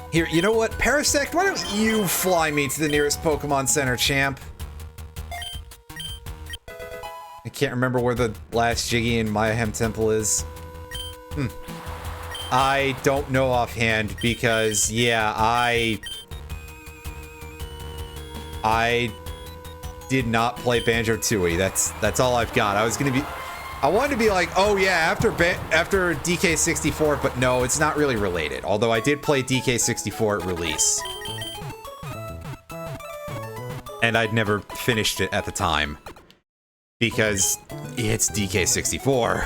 Here, you know what? Parasect, why don't you fly me to the nearest Pokemon Center, champ? I can't remember where the last Jiggy and Mayhem Temple is. I don't know offhand because, yeah, I did not play Banjo-Tooie. That's all I've got. I wanted to be like, oh yeah, after DK64, but no, it's not really related. Although I did play DK64 at release. And I'd never finished it at the time. Because it's DK64.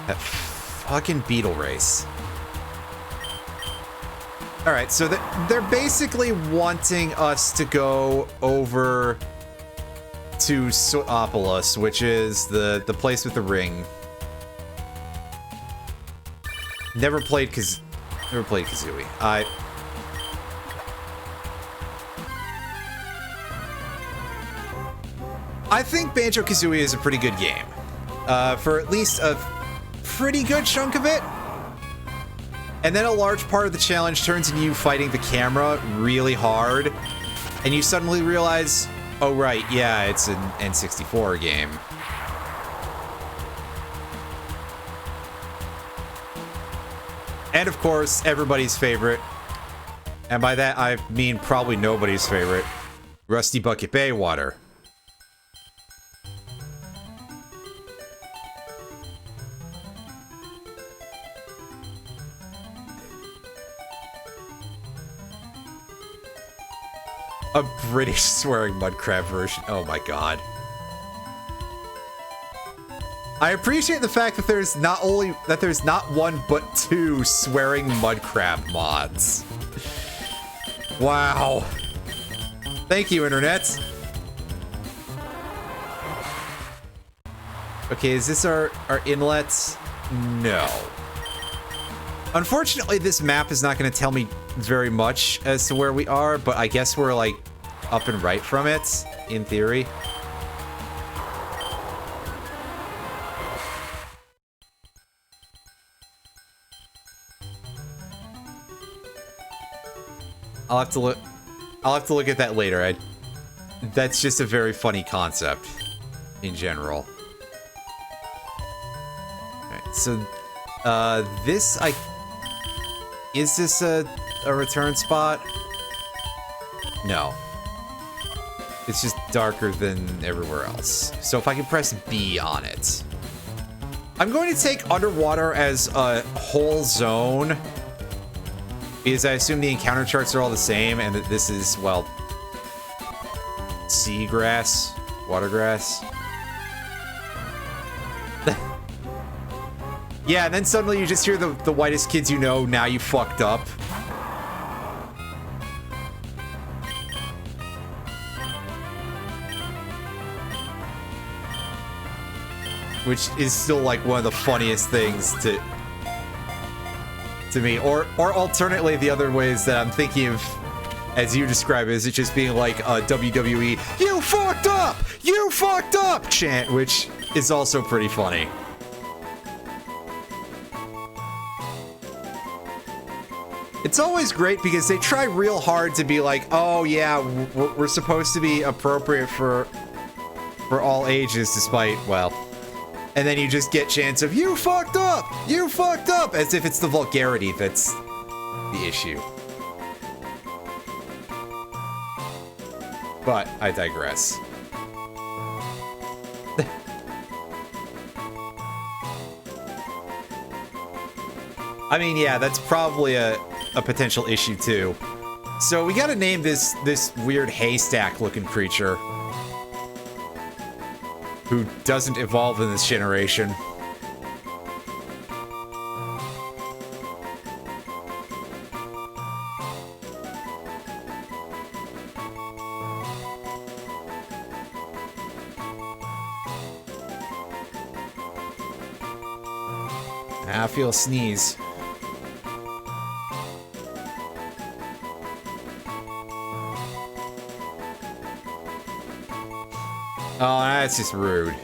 That fucking Beetle Race. Alright, so they're basically wanting us to go over to Opolis, which is the place with the ring. Never played Kazooie. I think Banjo-Kazooie is a pretty good game. For at least a pretty good chunk of it. And then a large part of the challenge turns into you fighting the camera really hard. And you suddenly realize, oh right, yeah, it's an N64 game. And of course, everybody's favorite, And by that, I mean probably nobody's favorite. Rusty Bucket Bay water. A British swearing mud crab version. Oh my god. I appreciate the fact that there's not one but two swearing mud crab mods. Wow. Thank you, internet. Okay, is this our inlets? No. Unfortunately, this map is not going to tell me very much as to where we are, but I guess we're like up and right from it, in theory. I'll have to look at that later. That's just a very funny concept in general. Alright, so is this a return spot? No. It's just darker than everywhere else. So if I can press B on it. I'm going to take underwater as a whole zone, because I assume the encounter charts are all the same, and that this is, well, seagrass, watergrass. Yeah, and then suddenly you just hear the whitest kids you know, now you fucked up. Which is still like one of the funniest things to me. Or alternately, the other ways that I'm thinking of, as you describe it, is it just being like a WWE, "You fucked up! You fucked up!" chant, which is also pretty funny. It's always great because they try real hard to be like, oh yeah, we're supposed to be appropriate for all ages, despite, well... And then you just get chants of, "You fucked up! You fucked up!" As if it's the vulgarity that's the issue. But I digress. I mean, yeah, that's probably a potential issue too. So we gotta name this weird haystack-looking creature who doesn't evolve in this generation. I feel a sneeze. Oh, that's just rude.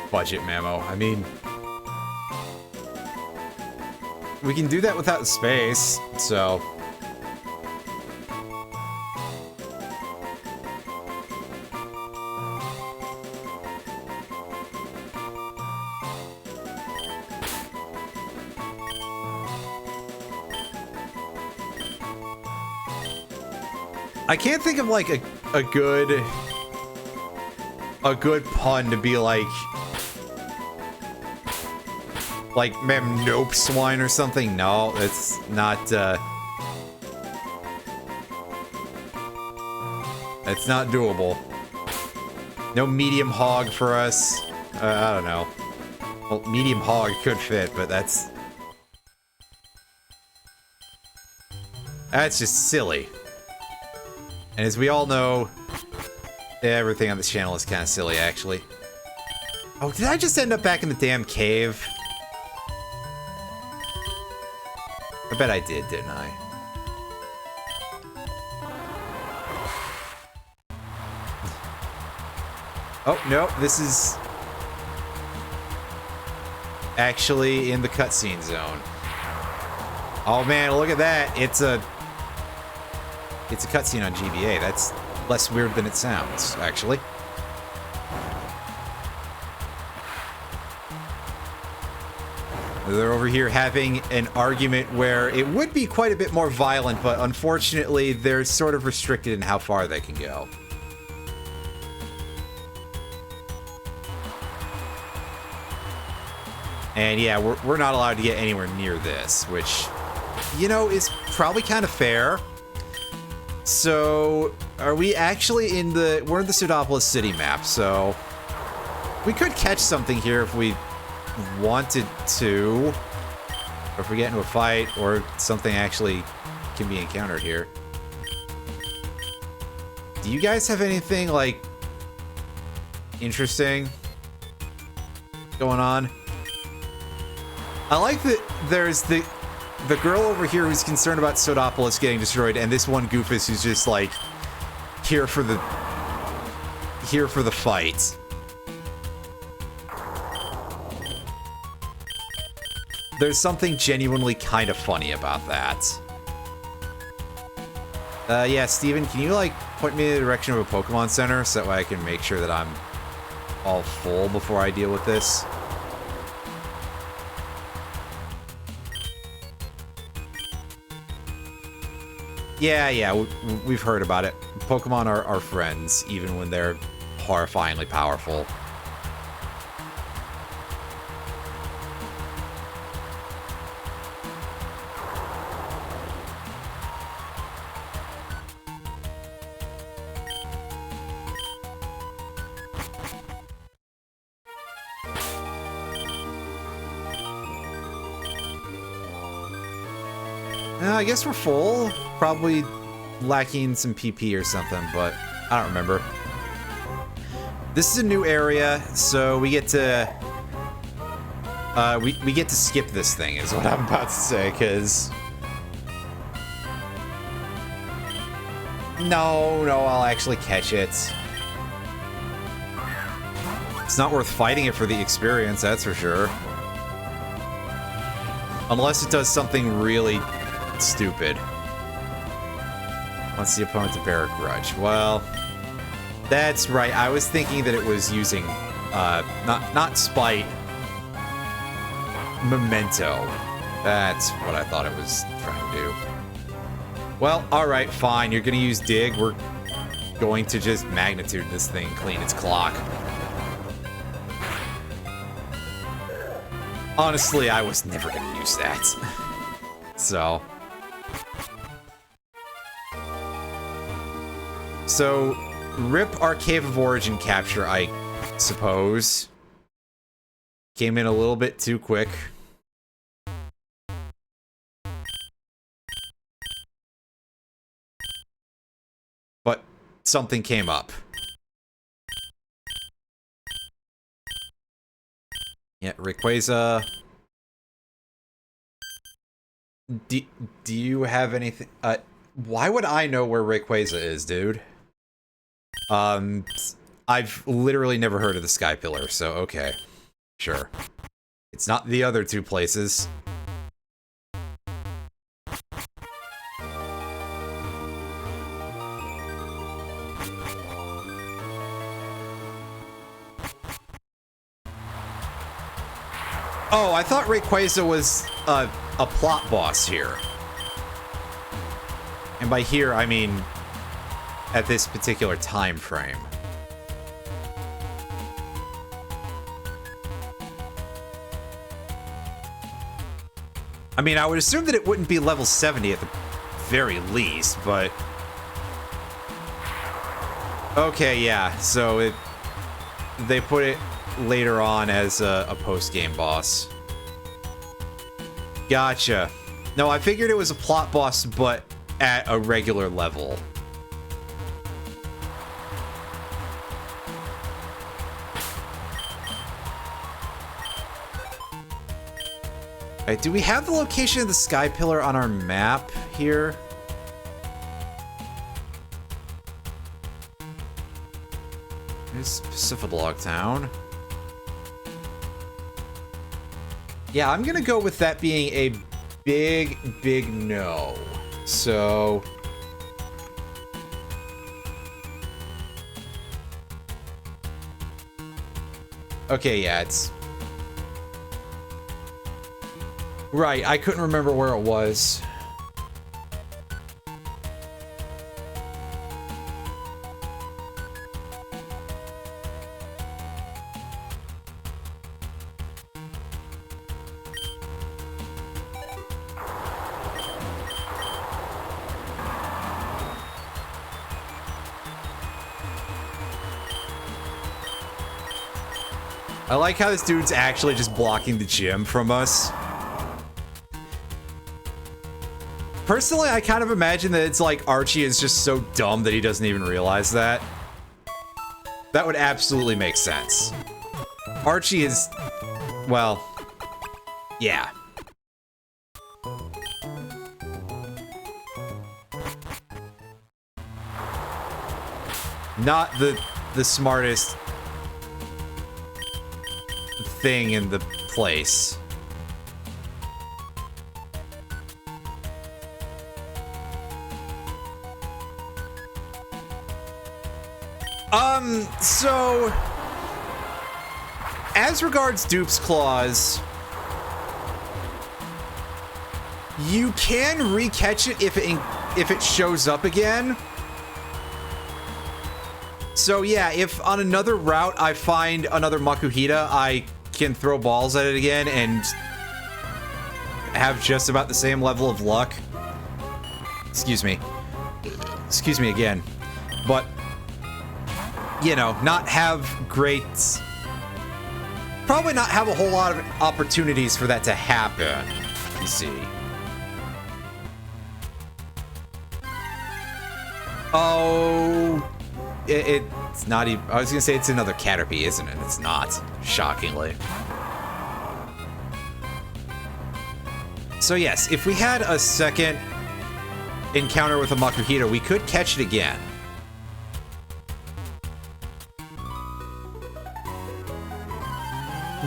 Budget memo. I mean... we can do that without space, so... I can't think of like a good pun to be like ma'am, nope swine or something. No, it's not it's not doable. No medium hog for us. I don't know. Well, medium hog could fit, but that's just silly. And as we all know, everything on this channel is kind of silly, actually. Oh, did I just end up back in the damn cave? I bet I did, didn't I? Oh, no, this is actually in the cutscene zone. Oh man, look at that. It's a cutscene on GBA. That's less weird than it sounds, actually. They're over here having an argument where it would be quite a bit more violent, but unfortunately, they're sort of restricted in how far they can go. And yeah, we're not allowed to get anywhere near this, which, you know, is probably kind of fair. So, are we actually in the... We're in the Pseudopolis city map, so... We could catch something here if we wanted to. Or if we get into a fight, or something actually can be encountered here. Do you guys have anything, like, interesting going on? I like that there's the girl over here who's concerned about Pseudopolis getting destroyed, and this one goofus who's just like here for the fight. There's something genuinely kind of funny about that. Yeah, Steven, can you like point me in the direction of a Pokemon Center so that way I can make sure that I'm all full before I deal with this? Yeah, we've heard about it. Pokemon are friends, even when they're horrifyingly powerful. I guess we're full. Probably lacking some PP or something, but I don't remember. This is a new area, so we get to we get to skip this thing, is what I'm about to say, because no, I'll actually catch it. It's not worth fighting it for the experience, that's for sure. Unless it does something really stupid. Wants the opponent to bear a grudge. Well, that's right. I was thinking that it was using, not spite, memento. That's what I thought it was trying to do. Well, alright, fine. You're gonna use dig. We're going to just magnitude this thing, clean its clock. Honestly, I was never gonna use that. So... So, rip our Cave of Origin capture, I suppose. Came in a little bit too quick. But something came up. Yeah, Rayquaza. Do you have anything? Why would I know where Rayquaza is, dude? I've literally never heard of the Sky Pillar, so okay. Sure. It's not the other two places. Oh, I thought Rayquaza was a plot boss here. And by here, I mean at this particular time frame. I mean, I would assume that it wouldn't be level 70 at the very least, but... Okay, yeah, so they put it later on as a post-game boss. Gotcha. No, I figured it was a plot boss, but at a regular level. Right, do we have the location of the Sky Pillar on our map here? Here's Pacifidlog Town. Yeah, I'm gonna go with that being a big no. So... Okay, yeah, it's... Right, I couldn't remember where it was. I like how this dude's actually just blocking the gym from us. Personally, I kind of imagine that it's like Archie is just so dumb that he doesn't even realize that. That would absolutely make sense. Archie is, well, yeah. Not the smartest thing in the place. So as regards Dupe's Claws, you can re-catch it if it shows up again. So yeah, if on another route I find another Makuhita, I can throw balls at it again and have just about the same level of luck. Excuse me. Excuse me again. But, you know, not have great... Probably not have a whole lot of opportunities for that to happen, you see. Oh... It's not even... I was gonna say it's another Caterpie, isn't it? It's not, shockingly. So yes, if we had a second encounter with a Makuhita, we could catch it again.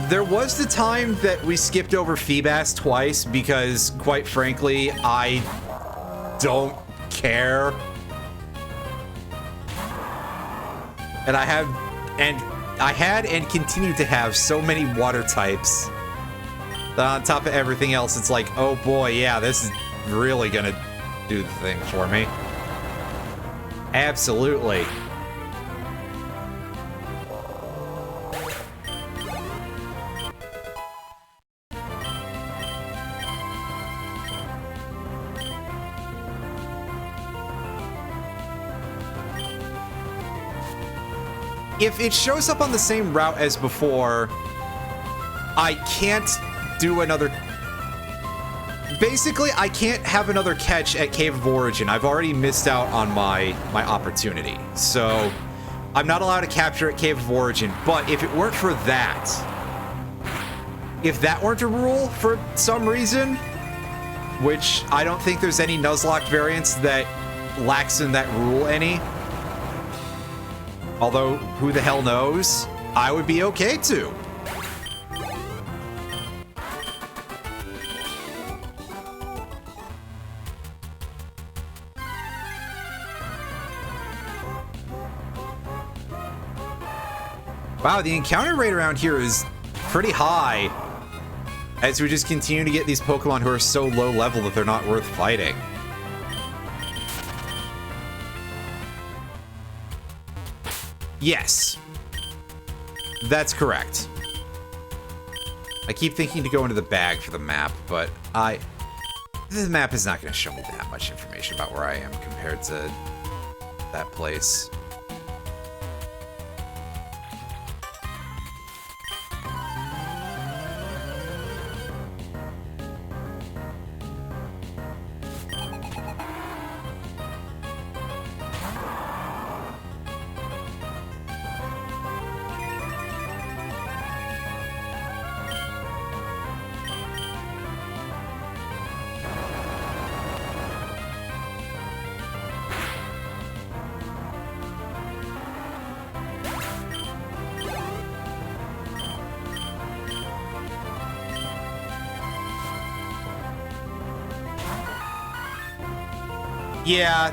There was the time that we skipped over Feebas twice because, quite frankly, I don't care. And I had and continue to have so many water types that on top of everything else, it's like, oh boy, yeah, this is really gonna do the thing for me. Absolutely. If it shows up on the same route as before, I can't do another... Basically, I can't have another catch at Cave of Origin. I've already missed out on my opportunity. So, I'm not allowed to capture at Cave of Origin. But if it weren't for that... If that weren't a rule for some reason, which I don't think there's any Nuzlocke variants that lacks in that rule any... Although, who the hell knows? I would be okay too. Wow, the encounter rate around here is pretty high. As we just continue to get these Pokemon who are so low level that they're not worth fighting. Yes. That's correct. I keep thinking to go into the bag for the map, but the map is not going to show me that much information about where I am compared to that place. Yeah,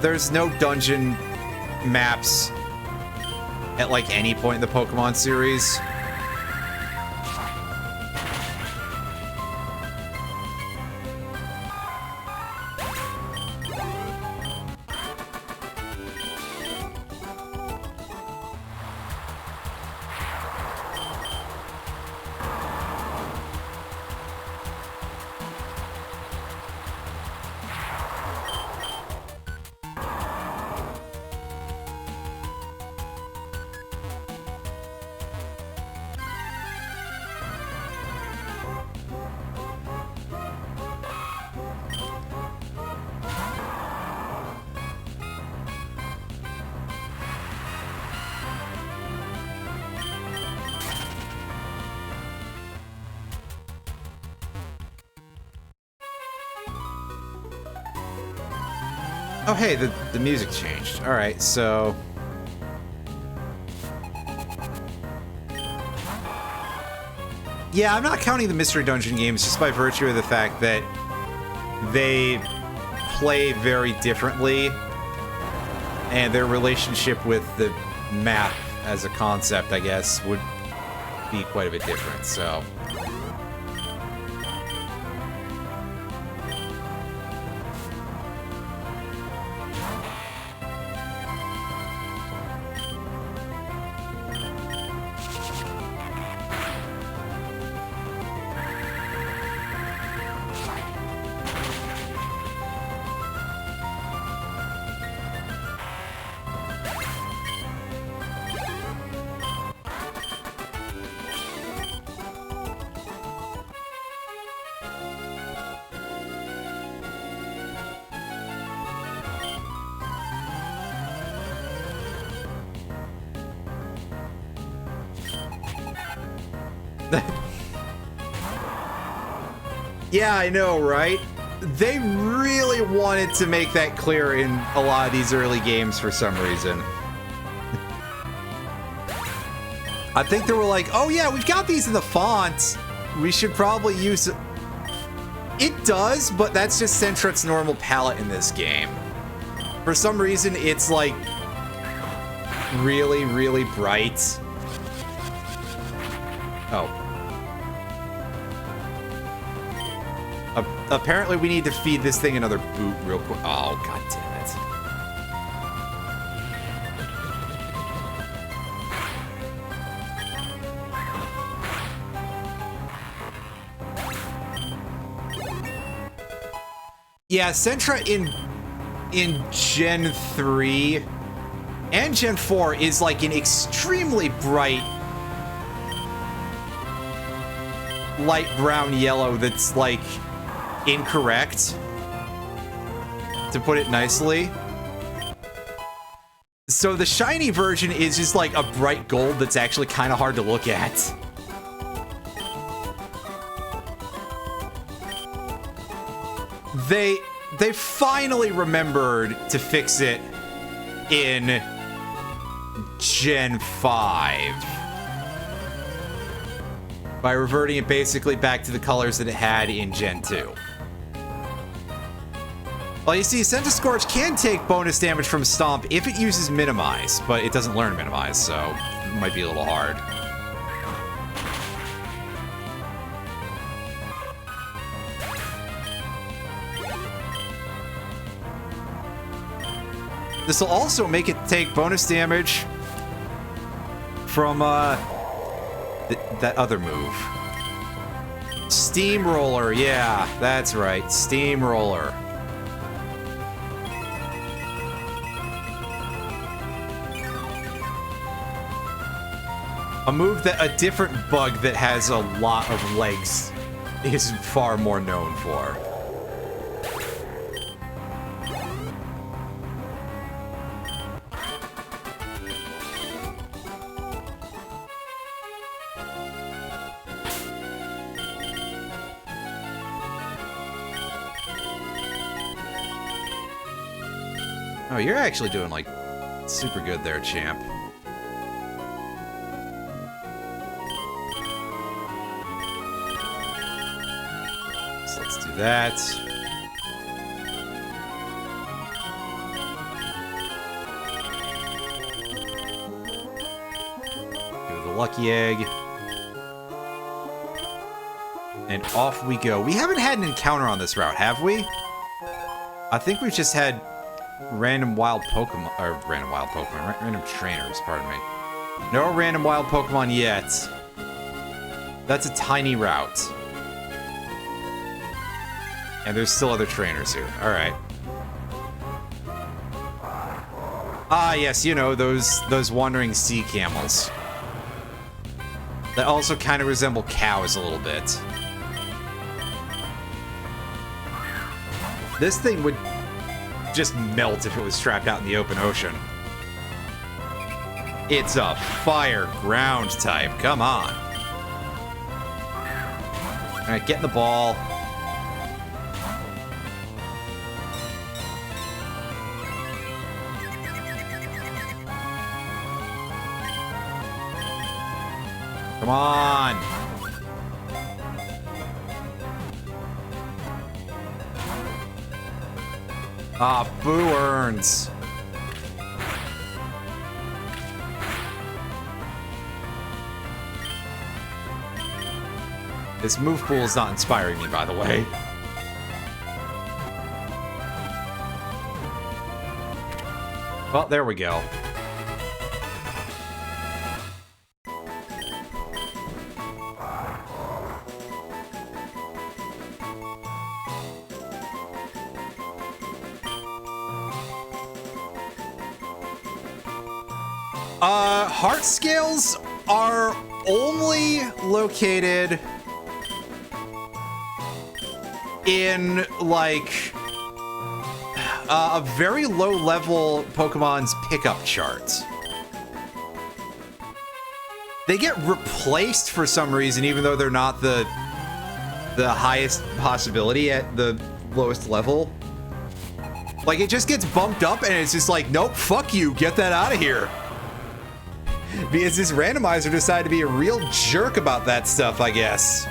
there's no dungeon maps at like any point in the Pokemon series. Oh, hey, the music changed. All right, so... Yeah, I'm not counting the Mystery Dungeon games just by virtue of the fact that they play very differently, and their relationship with the map as a concept, I guess, would be quite a bit different, so... Yeah, I know, right? They really wanted to make that clear in a lot of these early games for some reason. I think they were like, oh yeah, we've got these in the font. We should probably use it. It does, but that's just Centret's normal palette in this game. For some reason, it's like really, really bright. Oh. Apparently we need to feed this thing another boot real quick. Oh, god damn it. Yeah, Sentra in Gen 3 and Gen 4 is like an extremely bright light brown yellow that's like incorrect, to put it nicely. So the shiny version is just like a bright gold that's actually kind of hard to look at. They finally remembered to fix it in Gen 5 by reverting it basically back to the colors that it had in Gen 2. Well, you see, Centiskorch can take bonus damage from Stomp if it uses Minimize, but it doesn't learn Minimize, so it might be a little hard. This will also make it take bonus damage from that other move. Steamroller, yeah, that's right, Steamroller. A move that a different bug that has a lot of legs is far more known for. Oh, you're actually doing, like, super good there, champ. So let's do that. Give it the lucky egg. And off we go. We haven't had an encounter on this route, have we? I think we've just had random wild Pokemon, or random trainers, pardon me. No random wild Pokemon yet. That's a tiny route. And there's still other trainers here. Alright. Ah, yes, you know, those wandering sea camels. That also kind of resemble cows a little bit. This thing would just melt if it was trapped out in the open ocean. It's a fire ground type. Come on. Alright, get in the ball. Come on. Ah, boo earns. This move pool is not inspiring me, by the way. Well, there we go. Heart scales are only located in, like, a very low-level Pokemon's pickup chart. They get replaced for some reason, even though they're not the highest possibility at the lowest level. Like, it just gets bumped up, and it's just like, nope, fuck you, get that out of here. Because this randomizer decided to be a real jerk about that stuff, I guess.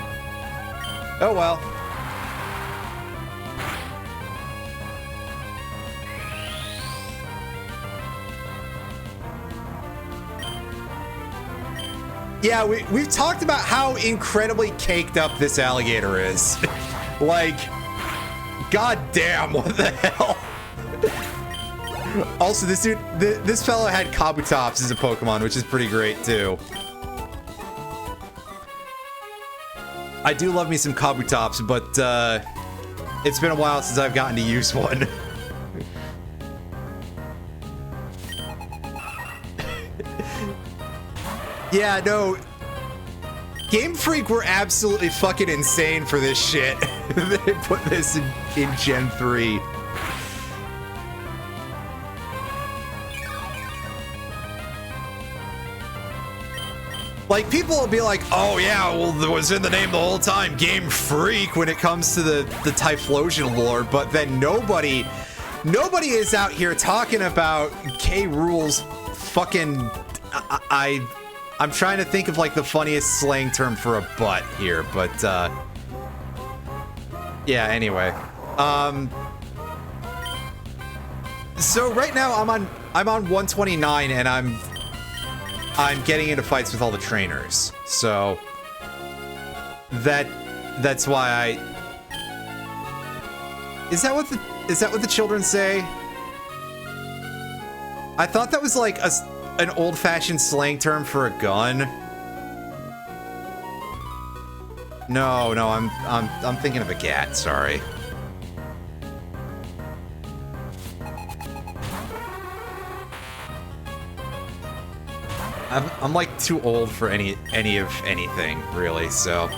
Oh well. Yeah, we've talked about how incredibly caked up this alligator is. Like, goddamn, what the hell? Also, this dude, this fellow had Kabutops as a Pokemon, which is pretty great, too. I do love me some Kabutops, but, it's been a while since I've gotten to use one. Yeah, no. Game Freak were absolutely fucking insane for this shit. They put this in Gen 3. Like, people will be like, oh yeah, well, it was in the name the whole time, Game Freak, when it comes to the Typhlosion lore, but then nobody is out here talking about K. Rool's fucking... I'm trying to think of, like, the funniest slang term for a butt here, but, yeah, anyway. So right now I'm on 129, and I'm getting into fights with all the trainers, so that's why is that what the children say? I thought that was like an old-fashioned slang term for a gun. No, I'm thinking of a gat, sorry. I'm like too old for any of anything, really, so.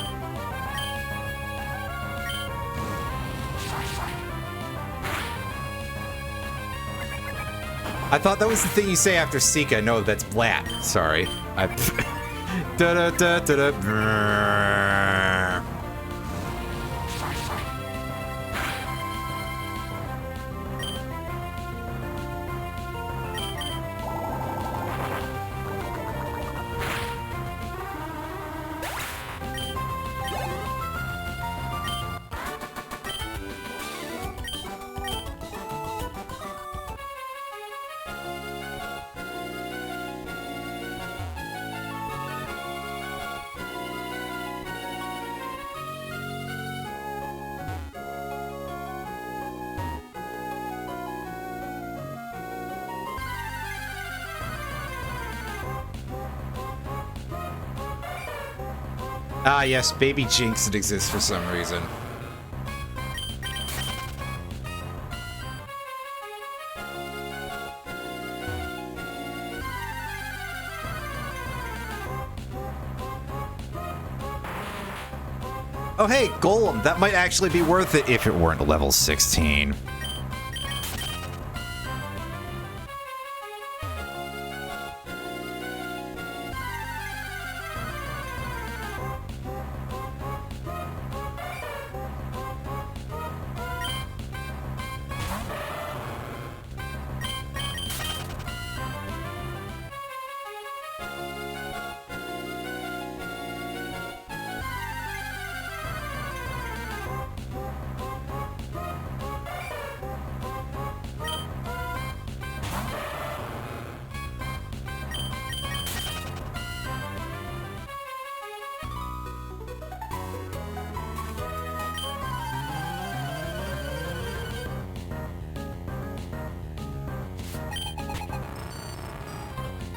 I thought that was the thing you say after Sika. No, that's Blat. Sorry. Ah, yes, Baby Jinx, it exists for some reason. Oh, hey, Golem, that might actually be worth it if it weren't a level 16.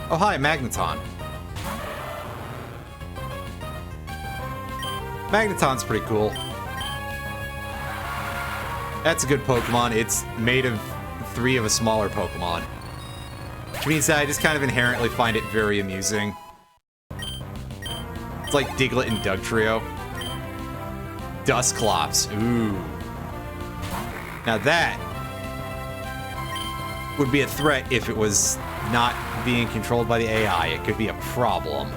Oh, hi, Magneton. Magneton's pretty cool. That's a good Pokemon. It's made of 3 of a smaller Pokemon. Which means that I just kind of inherently find it very amusing. It's like Diglett and Dugtrio. Dusclops. Ooh. Now that would be a threat if it was not being controlled by the AI. It could be a problem.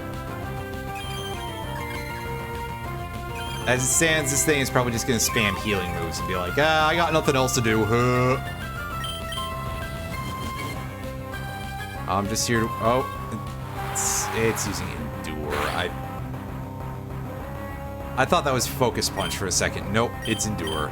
As it stands, this thing is probably just going to spam healing moves and be like, I got nothing else to do. I'm just here to... Oh, it's using Endure. I thought that was Focus Punch for a second. Nope, it's Endure.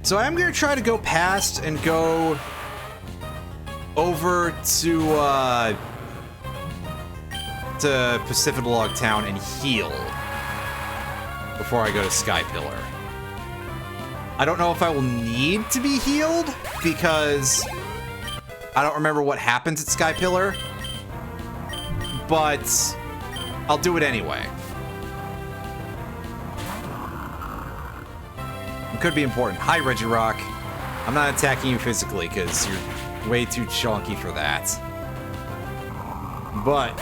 So I'm gonna try to go past and go over to Pacific Log Town and heal before I go to Sky Pillar. I don't know if I will need to be healed because I don't remember what happens at Sky Pillar, but I'll do it anyway. Could be important. Hi, Regirock. I'm not attacking you physically because you're way too chunky for that. But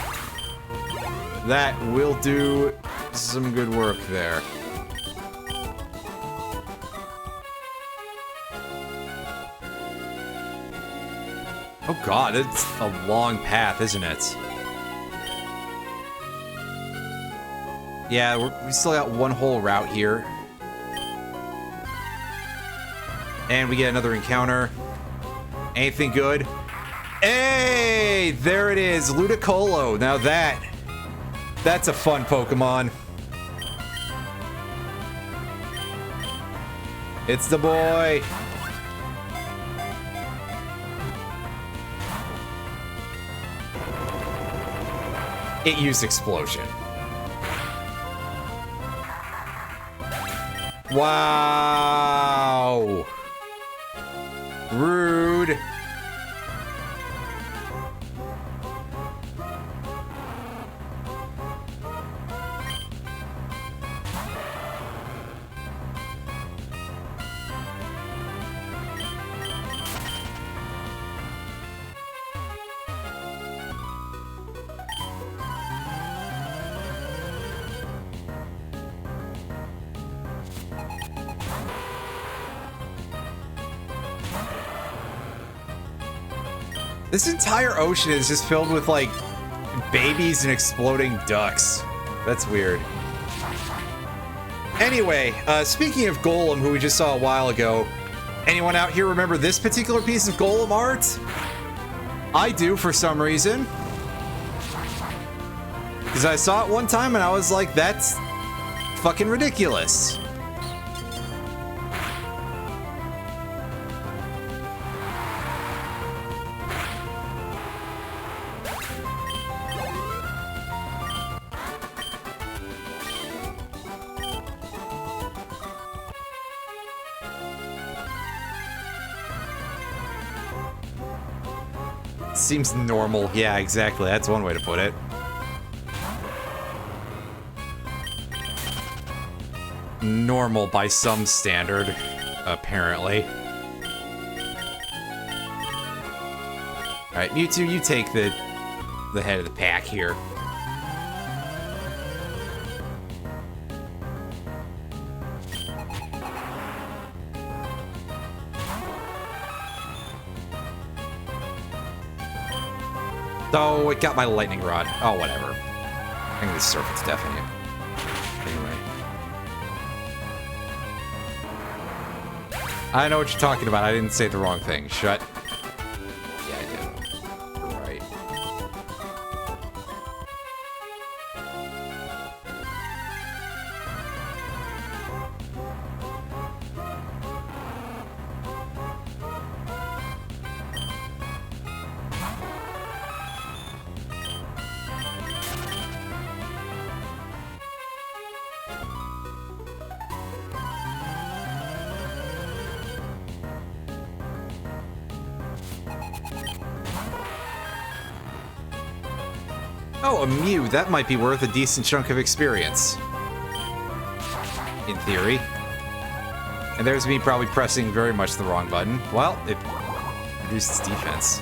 that will do some good work there. Oh god, it's a long path, isn't it? Yeah, we still got one whole route here. And we get another encounter. Anything good? Hey! There it is, Ludicolo. Now that's a fun Pokemon. It's the boy. It used Explosion. Wow. Rude. This entire ocean is just filled with, like, babies and exploding ducks. That's weird. Anyway, speaking of Golem, who we just saw a while ago, anyone out here remember this particular piece of Golem art? I do, for some reason. Because I saw it one time and I was like, that's fucking ridiculous. Seems normal. Yeah, exactly. That's one way to put it. Normal by some standard, apparently. Alright, Mewtwo, you take the head of the pack here. Oh, it got my lightning rod. Oh, whatever. I'm gonna surf it to death on you. Anyway. I know what you're talking about. I didn't say the wrong thing. Shut. Yeah, I did. You're right. Oh, a Mew. That might be worth a decent chunk of experience. In theory. And there's me probably pressing very much the wrong button. Well, it reduced its defense.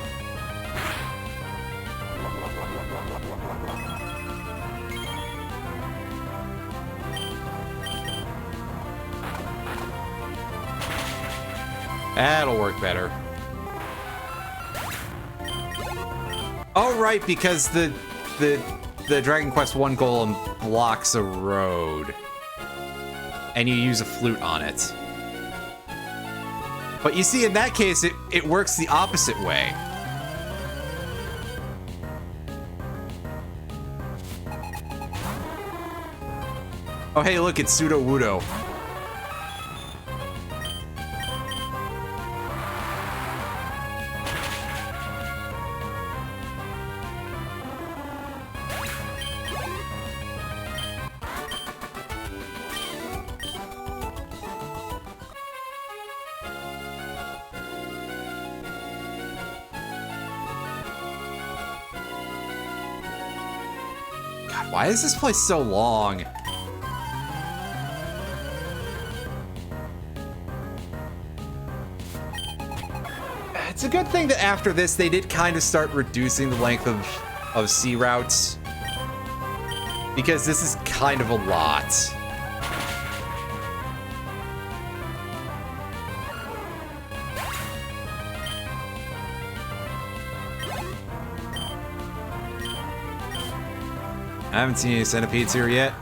That'll work better. Oh, right, because the Dragon Quest I Golem blocks a road. And you use a flute on it. But you see, in that case, it works the opposite way. Oh, hey, look, it's Pseudo Wudo. Why is this place so long? It's a good thing that after this, they did kind of start reducing the length of sea routes. Because this is kind of a lot. I haven't seen any centipedes here yet.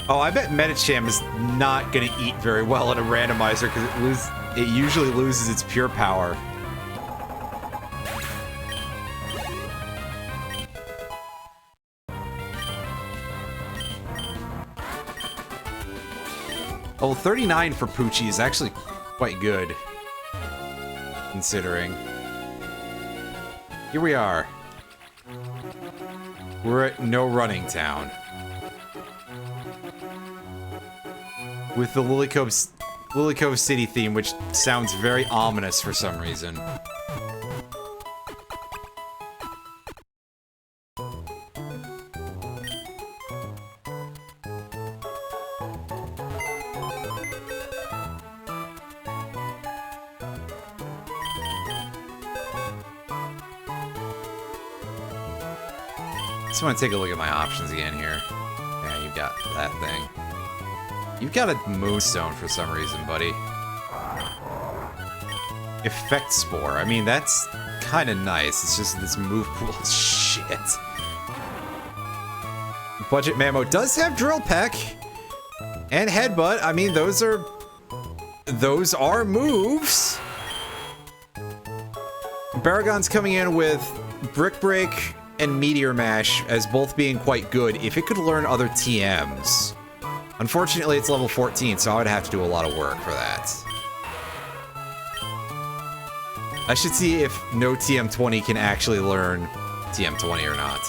Oh, I bet Medicham is not going to eat very well in a randomizer because it usually loses its pure power. Level 39 for Poochie is actually quite good, considering. Here we are. We're at No Running Town. With the Lily Cove City theme, which sounds very ominous for some reason. Just want to take a look at my options again here. Yeah, you've got that thing. You've got a Moonstone for some reason, buddy. Effect Spore. I mean, that's kind of nice. It's just this move pool is shit. Budget Mammo does have Drill Peck and Headbutt. I mean, those are moves. Baragon's coming in with Brick Break and Meteor Mash as both being quite good if it could learn other TMs. Unfortunately, it's level 14, so I would have to do a lot of work for that. I should see if no TM20 can actually learn TM20 or not.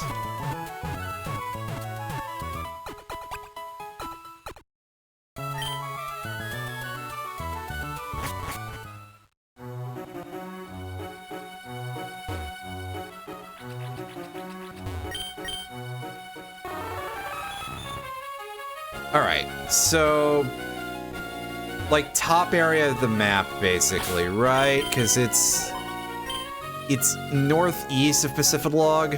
Alright, so, like, top area of the map, basically, right? Because it's northeast of Pacifidlog.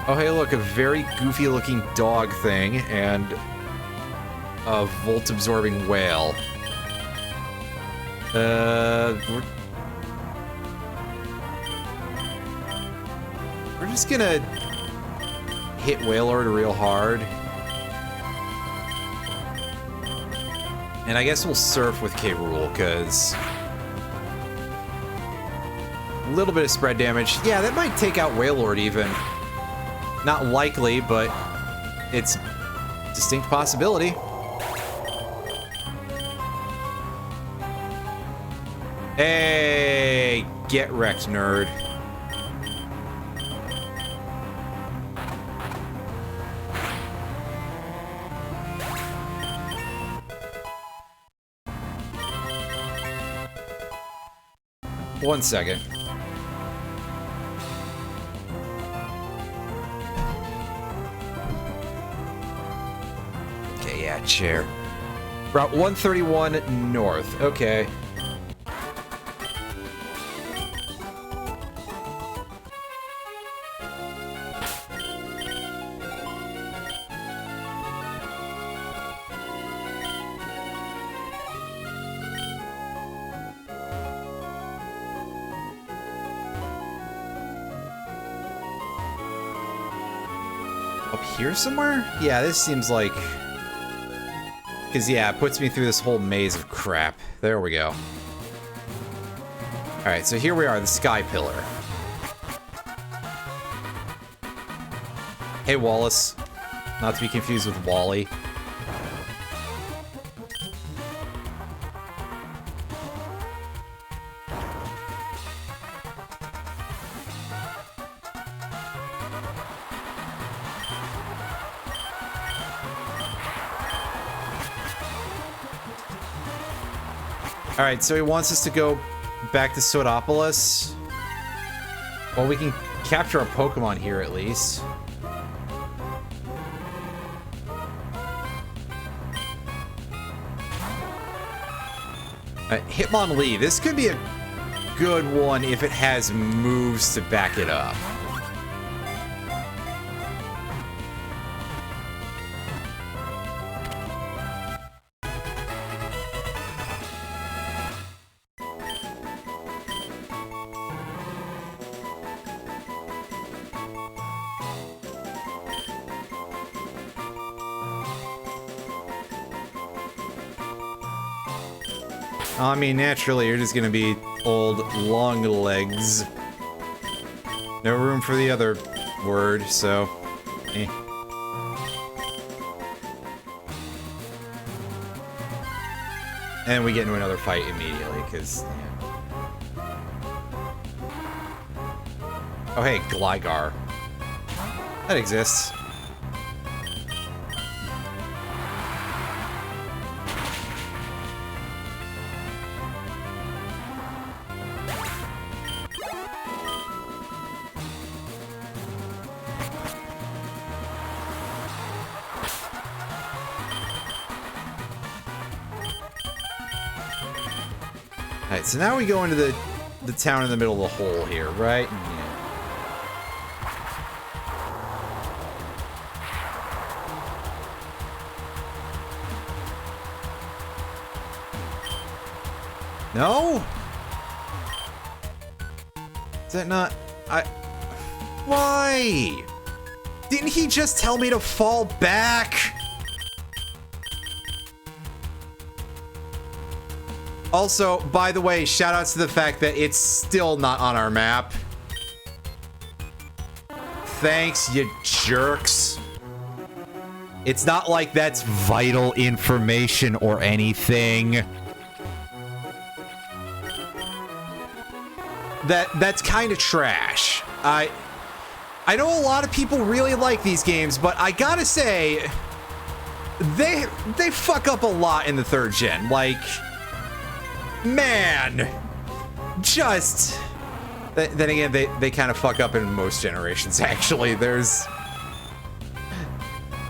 Oh, hey, look, a very goofy-looking dog thing and a volt-absorbing whale. We're just gonna hit Wailord real hard. And I guess we'll surf with K. Rool, because a little bit of spread damage. Yeah, that might take out Wailord even. Not likely, but it's a distinct possibility. Hey, get wrecked, nerd. One second. Okay, yeah, chair. Route 131 north. Okay. Up here somewhere? Yeah, this seems like... Because, yeah, it puts me through this whole maze of crap. There we go. Alright, so here we are, the Sky Pillar. Hey, Wallace. Not to be confused with Wally. Alright, so he wants us to go back to Sodopolis. Well, we can capture our Pokemon here at least. Hitmonlee. This could be a good one if it has moves to back it up. I mean, naturally, you're just gonna be old long legs. No room for the other word, so... eh. And we get into another fight immediately, because... yeah. Oh, hey, Gligar. That exists. Alright, so now we go into the town in the middle of the hole here, right? Yeah. No? Is that not... Why? Didn't he just tell me to fall back? Also, by the way, shoutouts to the fact that it's still not on our map. Thanks, you jerks. It's not like that's vital information or anything. That's kind of trash. I know a lot of people really like these games, but I gotta say, they fuck up a lot in the 3rd gen. Like, man, just... Then again, they kind of fuck up in most generations, actually. There's...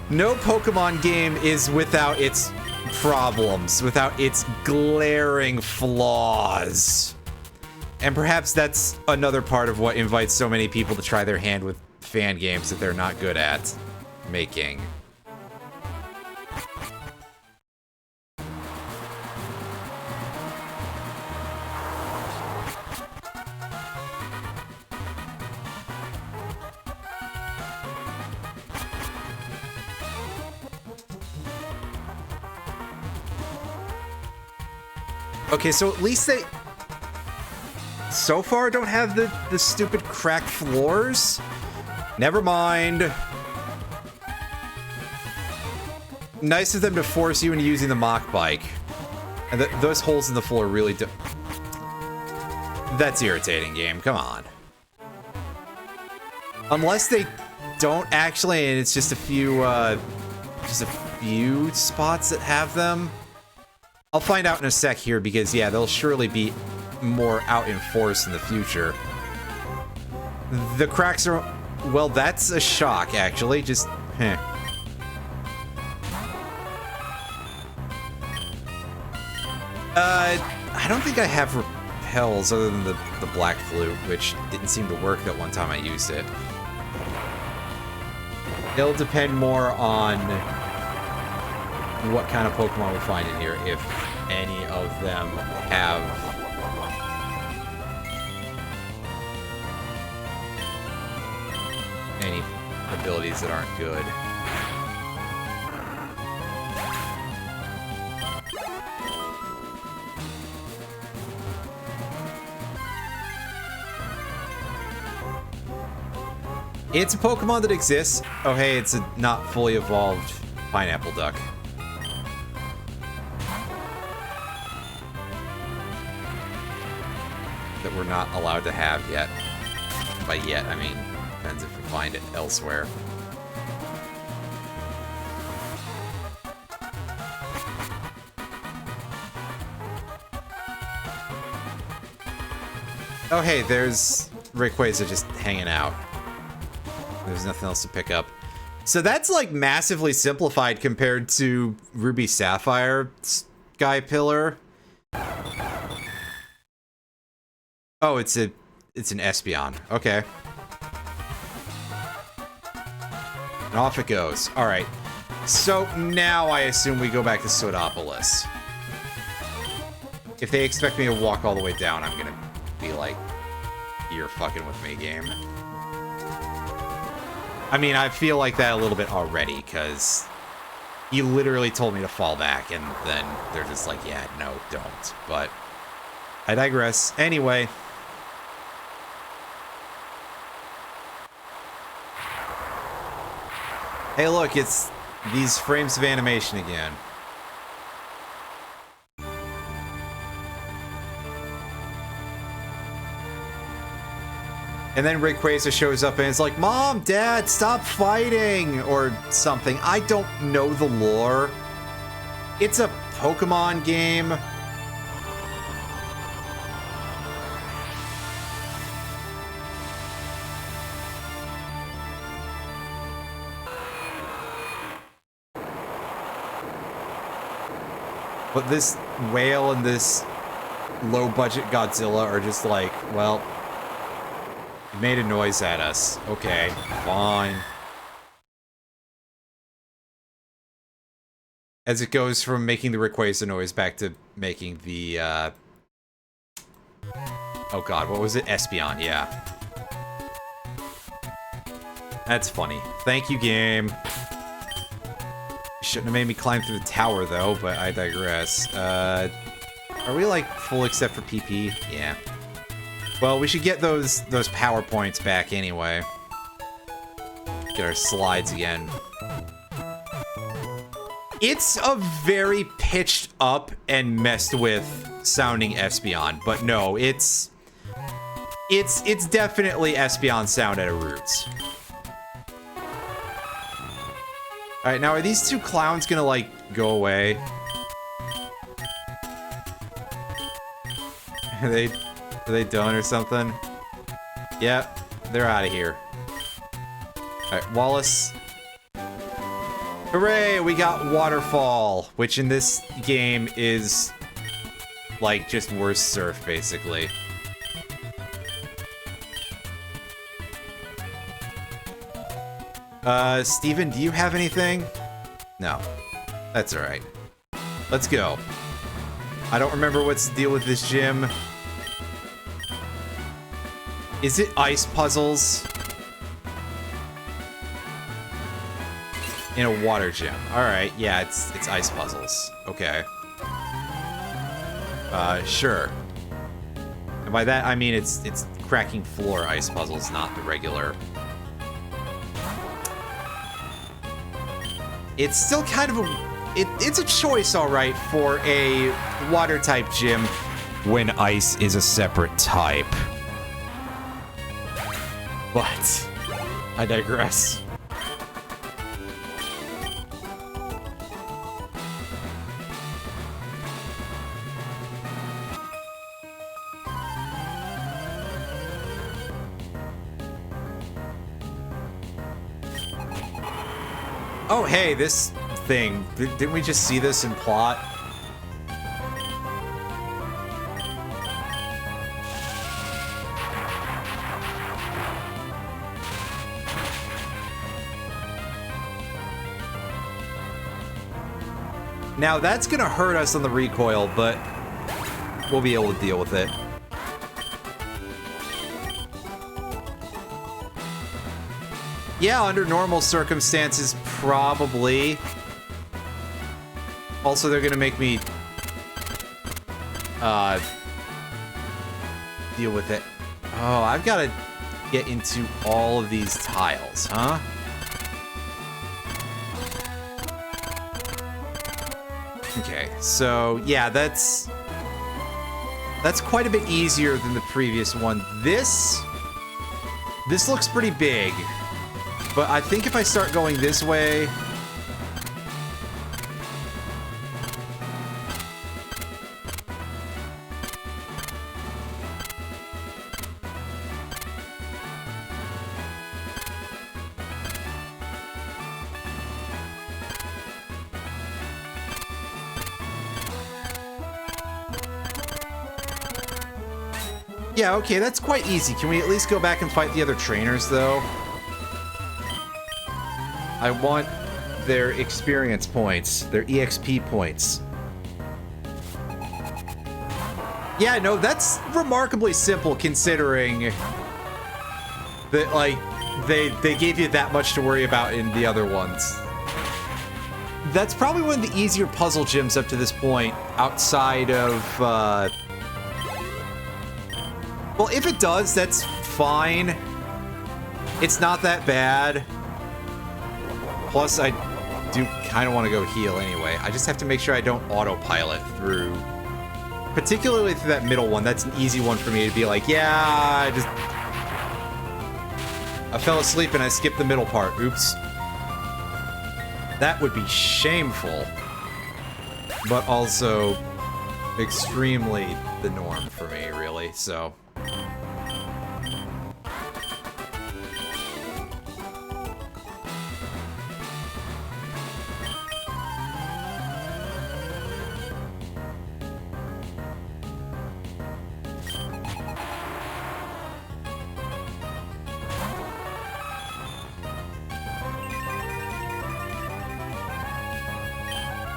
no Pokemon game is without its problems, without its glaring flaws. And perhaps that's another part of what invites so many people to try their hand with fan games that they're not good at making. Okay, so at least they so far don't have the stupid cracked floors. Never mind. Nice of them to force you into using the mock bike. And those holes in the floor really do... That's irritating, game. Come on. Unless they don't actually, and it's just a few spots that have them. I'll find out in a sec here because, yeah, they'll surely be more out in force in the future. The cracks are... Well, that's a shock, actually. Just... Heh. I don't think I have repels other than the black flute, which didn't seem to work that one time I used it. It'll depend more on what kind of Pokemon we find in here, if any of them have any abilities that aren't good. It's a Pokemon that exists. Oh, hey, it's a not fully evolved pineapple duck. That we're not allowed to have yet. By yet, I mean, depends if we find it elsewhere. Oh, hey, there's Rayquaza just hanging out. There's nothing else to pick up. So that's like massively simplified compared to Ruby Sapphire Sky Pillar. Oh, it's an Espeon. Okay. And off it goes. All right. So now I assume we go back to Sodopolis. If they expect me to walk all the way down, I'm gonna be like, you're fucking with me, game. I mean, I feel like that a little bit already, because you literally told me to fall back, and then they're just like, yeah, no, don't. But I digress. Anyway. Hey, look, it's these frames of animation again. And then Rayquaza shows up and it's like, Mom, Dad, stop fighting! Or something. I don't know the lore. It's a Pokemon game. But this whale and this low-budget Godzilla are just like, well... It made a noise at us. Okay, fine. As it goes from making the Rayquaza noise back to making the, oh god, what was it? Espeon, yeah. That's funny. Thank you, game. Shouldn't have made me climb through the tower, though, but I digress. Are we, like, full except for PP? Yeah. Well, we should get those power points back anyway. Get our slides again. It's a very pitched up and messed with sounding Espeon, but no, it's definitely Espeon sound at a roots. All right, now are these two clowns gonna like go away? Are they done or something? Yep, they're out of here. Alright, Wallace. Hooray, we got Waterfall, which in this game is, like, just worse surf, basically. Steven, do you have anything? No. That's alright. Let's go. I don't remember what's the deal with this gym. Is it ice puzzles? In a water gym. Alright, yeah, it's ice puzzles. Okay. Sure. And by that, I mean it's cracking floor ice puzzles, not the regular. It's still kind of it's a choice, alright, for a water-type gym when ice is a separate type. But I digress. Oh, hey, this thing. Didn't we just see this in plot? Now, that's gonna hurt us on the recoil, but we'll be able to deal with it. Yeah, under normal circumstances, probably. Also, they're gonna make me deal with it. Oh, I've gotta get into all of these tiles, huh? Okay, so yeah, that's quite a bit easier than the previous one. This looks pretty big. But I think if I start going this way... Yeah, okay, that's quite easy. Can we at least go back and fight the other trainers, though? I want their experience points, their EXP points. Yeah, no, that's remarkably simple considering that, like, they gave you that much to worry about in the other ones. That's probably one of the easier puzzle gyms up to this point, outside of, well, if it does, that's fine. It's not that bad. Plus, I do kind of want to go heal anyway. I just have to make sure I don't autopilot through. Particularly through that middle one. That's an easy one for me to be like, yeah, I fell asleep and I skipped the middle part. Oops. That would be shameful. But also extremely the norm for me, really, so...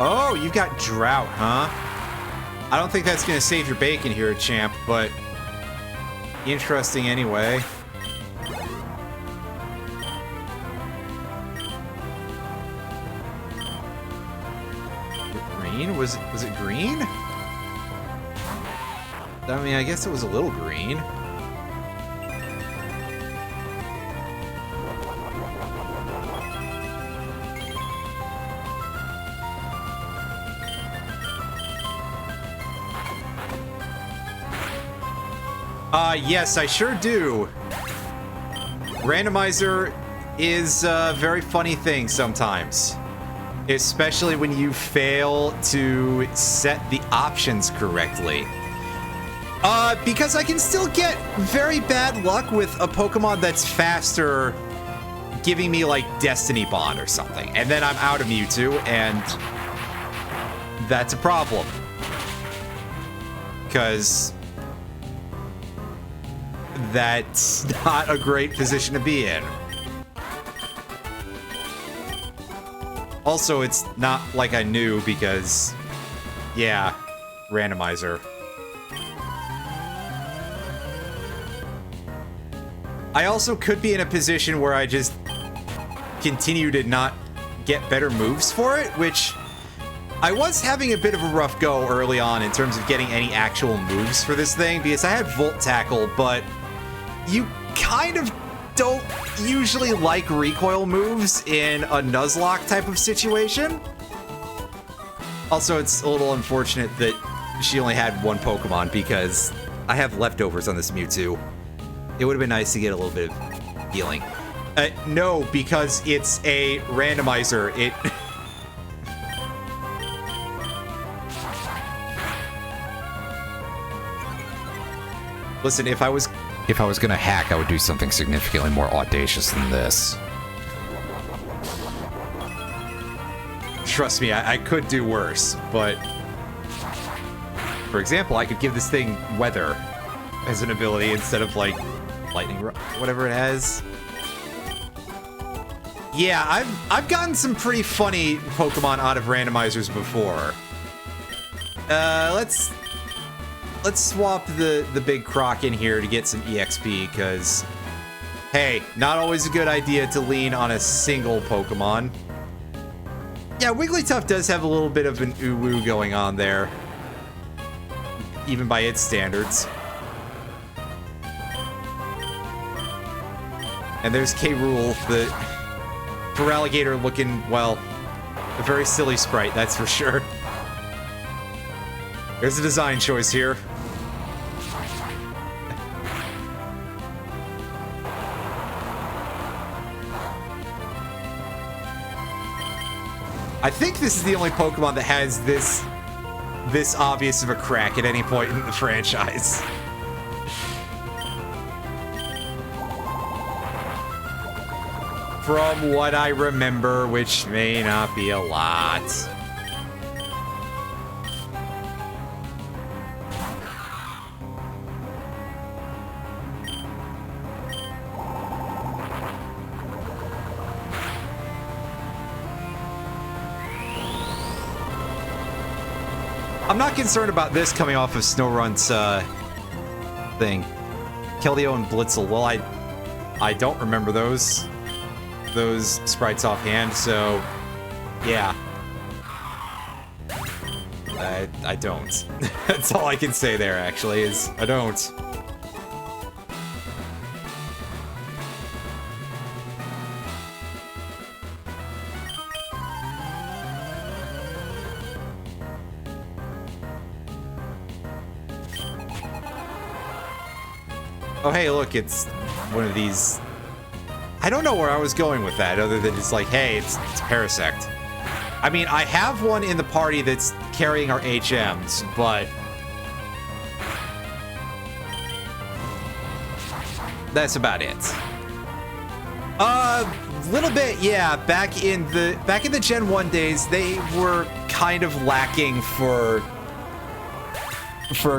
Oh, you've got drought, huh? I don't think that's gonna save your bacon here, champ, but interesting anyway. Green? Was it green? I mean, I guess it was a little green. Yes, I sure do. Randomizer is a very funny thing sometimes. Especially when you fail to set the options correctly. Because I can still get very bad luck with a Pokemon that's faster giving me, like, Destiny Bond or something. And then I'm out of Mewtwo, and that's a problem. Because... that's not a great position to be in. Also, it's not like I knew because, yeah, randomizer. I also could be in a position where I just continue to not get better moves for it, which I was having a bit of a rough go early on in terms of getting any actual moves for this thing, because I had Volt Tackle, but you kind of don't usually like recoil moves in a Nuzlocke type of situation. Also, it's a little unfortunate that she only had one Pokemon because I have leftovers on this Mewtwo. It would have been nice to get a little bit of healing. No, because it's a randomizer. It... Listen, if I was gonna hack, I would do something significantly more audacious than this. Trust me, I could do worse, but... For example, I could give this thing Weather as an ability instead of, like, Lightning, whatever it has. Yeah, I've gotten some pretty funny Pokemon out of randomizers before. Let's swap the big Croc in here to get some EXP, because, hey, not always a good idea to lean on a single Pokemon. Yeah, Wigglytuff does have a little bit of an uwu going on there, even by its standards. And there's K. Rool, the Feraligatr looking, well, a very silly sprite, that's for sure. There's a design choice here. I think this is the only Pokemon that has this obvious of a crack at any point in the franchise. From what I remember, which may not be a lot. I'm not concerned about this coming off of Snowrunt's thing. Keldeo and Blitzel. Well, I don't remember those sprites offhand, so yeah. I don't. That's all I can say there, actually, is I don't. Oh, hey, look, it's one of these... I don't know where I was going with that, other than it's like, hey, it's Parasect. I mean, I have one in the party that's carrying our HMs, but... that's about it. Little bit, yeah. Back in the Gen 1 days, they were kind of lacking for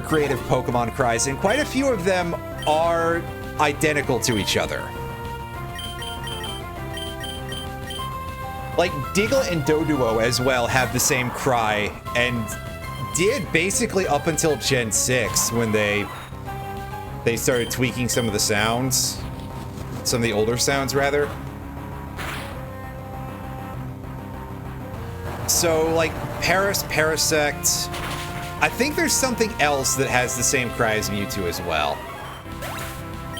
creative Pokemon cries, and quite a few of them are identical to each other. Like, Diglett and Doduo as well have the same cry, and did basically up until Gen 6 when they started tweaking some of the sounds. Some of the older sounds, rather. So, like, Parasect... I think there's something else that has the same cry as Mewtwo as well.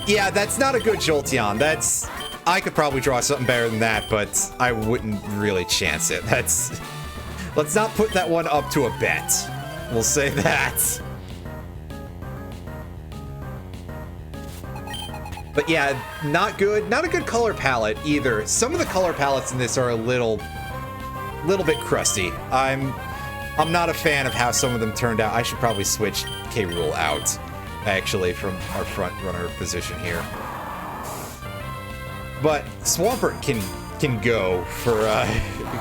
Yeah, that's not a good Jolteon. That's... I could probably draw something better than that, but I wouldn't really chance it. That's... Let's not put that one up to a bet. We'll say that. But yeah, not good. Not a good color palette either. Some of the color palettes in this are a little bit crusty. I'm not a fan of how some of them turned out. I should probably switch K. Rool out, actually, from our front runner position here. But Swampert can go for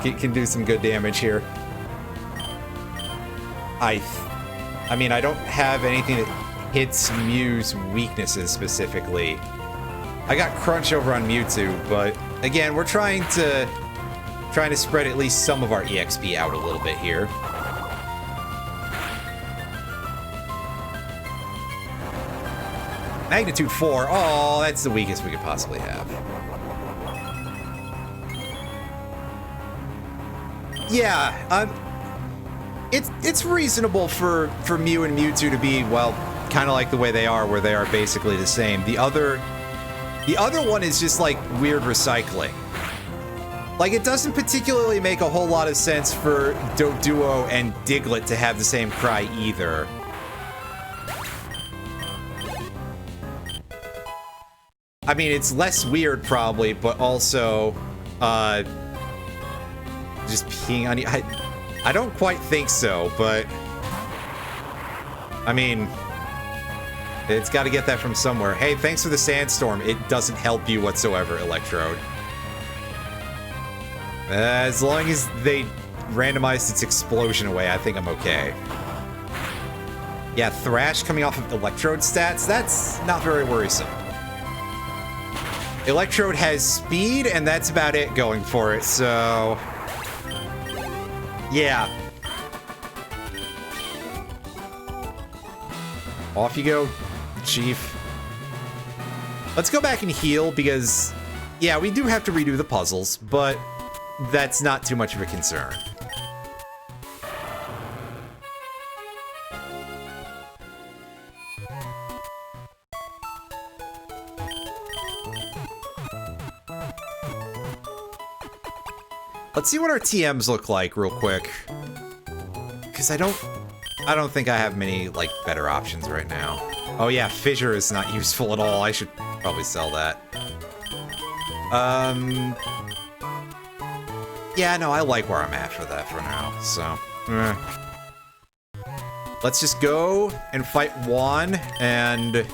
can do some good damage here. I mean, I don't have anything that hits Mew's weaknesses specifically. I got Crunch over on Mewtwo, but again, we're trying to Trying to spread at least some of our EXP out a little bit here. Magnitude 4. Oh, that's the weakest we could possibly have. Yeah, it's reasonable for Mew and Mewtwo to be, well, kind of like the way they are, where they are basically the same. The other one is just like weird recycling. Like, it doesn't particularly make a whole lot of sense for Doduo and Diglett to have the same cry either. I mean, it's less weird probably, but also just peeing on you. I don't quite think so, but I mean, it's got to get that from somewhere. Hey, thanks for the sandstorm. It doesn't help you whatsoever, Electrode. As long as they randomized its explosion away, I think I'm okay. Yeah, Thrash coming off of Electrode stats, that's not very worrisome. Electrode has speed, and that's about it going for it, so... yeah. Off you go, Chief. Let's go back and heal, because... yeah, we do have to redo the puzzles, but... that's not too much of a concern. Let's see what our TMs look like real quick. Because I don't think I have many, like, better options right now. Oh yeah, Fissure is not useful at all. I should probably sell that. Yeah, no, I like where I'm at for that for now, so... let's just go and fight Juan, and...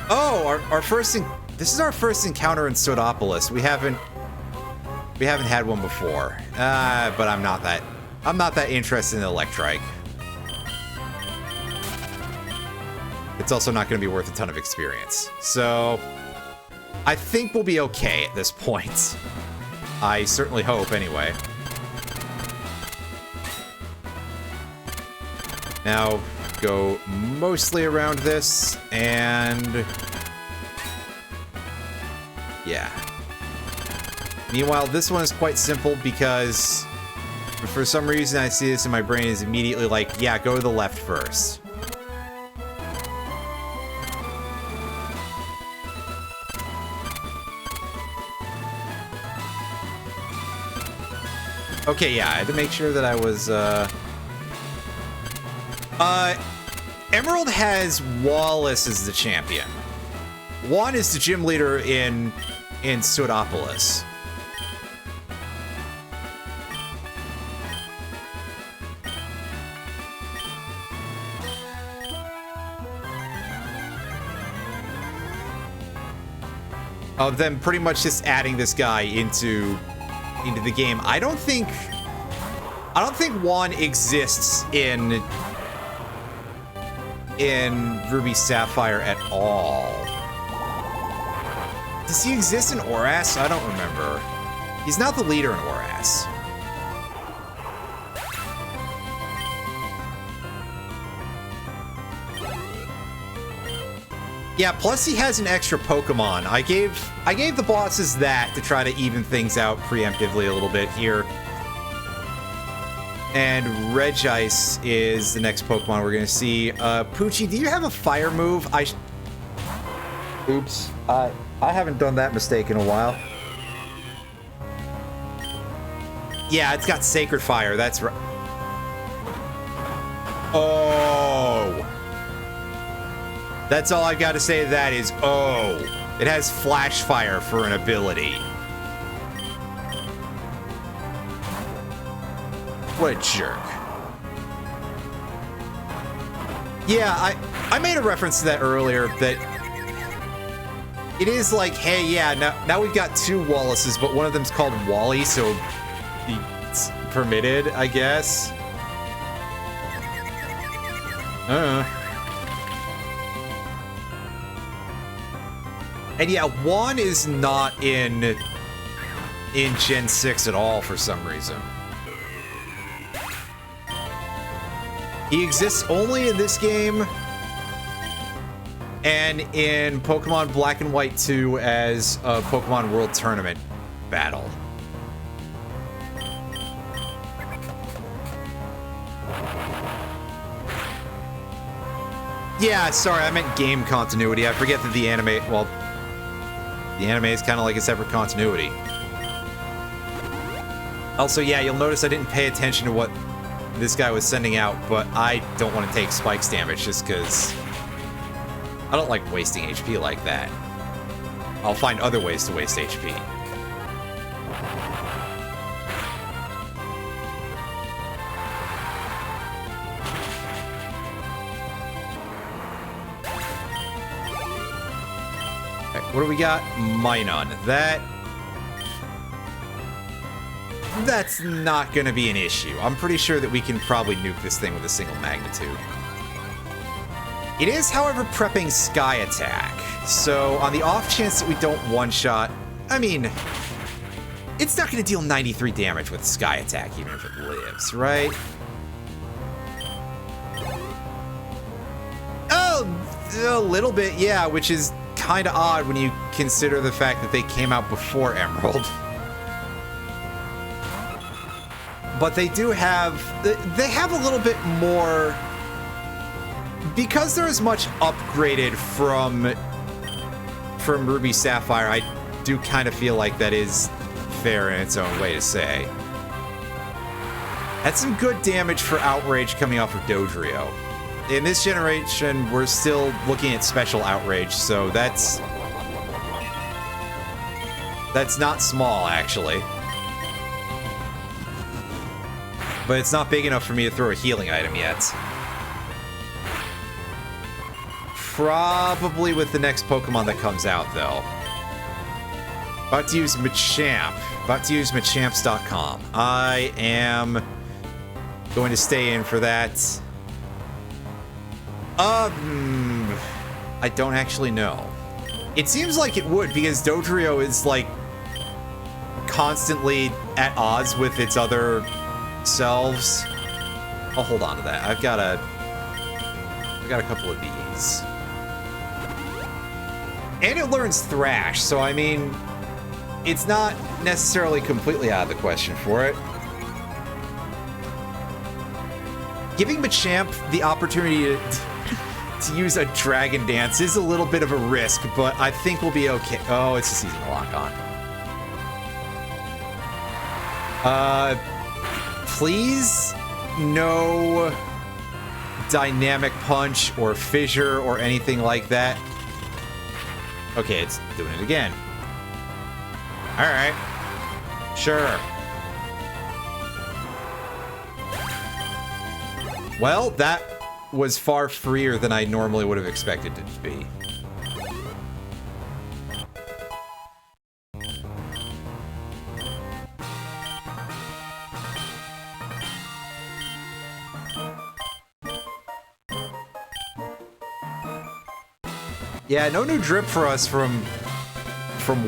oh, our first... this is our first encounter in Sodopolis. We haven't had one before. But I'm not that interested in Electrike. It's also not going to be worth a ton of experience. So... I think we'll be okay at this point. I certainly hope, anyway. Now, go mostly around this, and... yeah. Meanwhile, this one is quite simple because... for some reason, I see this in my brain is immediately like, yeah, go to the left first. Okay, yeah, I had to make sure that I was, Emerald has Wallace as the champion. Juan is the gym leader in Sodopolis. Of them pretty much just adding this guy into the game. I don't think Juan exists in Ruby Sapphire at all. Does he exist in Oras? I don't remember. He's not the leader in Oras. Yeah, plus he has an extra Pokemon. I gave the bosses that to try to even things out preemptively a little bit here. And Regice is the next Pokemon we're gonna see. Poochie, do you have a fire move? Oops. I haven't done that mistake in a while. Yeah, it's got Sacred Fire, that's right. Oh! That's all I've got to say to that is, oh. It has Flash Fire for an ability. What a jerk. Yeah, I made a reference to that earlier, that it is like, hey, yeah, now we've got two Wallaces, but one of them's called Wally, so it's permitted, I guess. And yeah, Juan is not in Gen 6 at all for some reason. He exists only in this game and in Pokemon Black and White 2 as a Pokemon World Tournament battle. Yeah, sorry, I meant game continuity. I forget that the anime, well, the anime is kind of like a separate continuity. Also, yeah, you'll notice I didn't pay attention to what this guy was sending out, but I don't want to take spikes damage just because I don't like wasting HP like that. I'll find other ways to waste HP. What do we got? Minun. That's not going to be an issue. I'm pretty sure that we can probably nuke this thing with a single magnitude. It is, however, prepping Sky Attack. So on the off chance that we don't one-shot, I mean, it's not going to deal 93 damage with Sky Attack even if it lives, right? Oh, a little bit, yeah, which is kind of odd when you consider the fact that they came out before Emerald. But they do have, they have a little bit more, because they're as much upgraded from Ruby Sapphire, I do kind of feel like that is fair in its own way to say. That's some good damage for Outrage coming off of Dodrio. In this generation, we're still looking at special Outrage, so that's not small, actually. But it's not big enough for me to throw a healing item yet. Probably with the next Pokemon that comes out, though. About to use Machamp. About to use Machamps.com. I am going to stay in for that. I don't actually know. It seems like it would, because Dodrio is, like, constantly at odds with its other selves. I'll hold on to that. I've got a couple of these. And it learns Thrash, so I mean, it's not necessarily completely out of the question for it. Giving Machamp the opportunity to use a Dragon Dance is a little bit of a risk, but I think we'll be okay. Oh, it's a seasonal lock-on. Please, no Dynamic Punch or Fissure or anything like that. Okay, it's doing it again. Alright. Sure. Well, that was far freer than I normally would have expected it to be. Yeah, no new drip for us from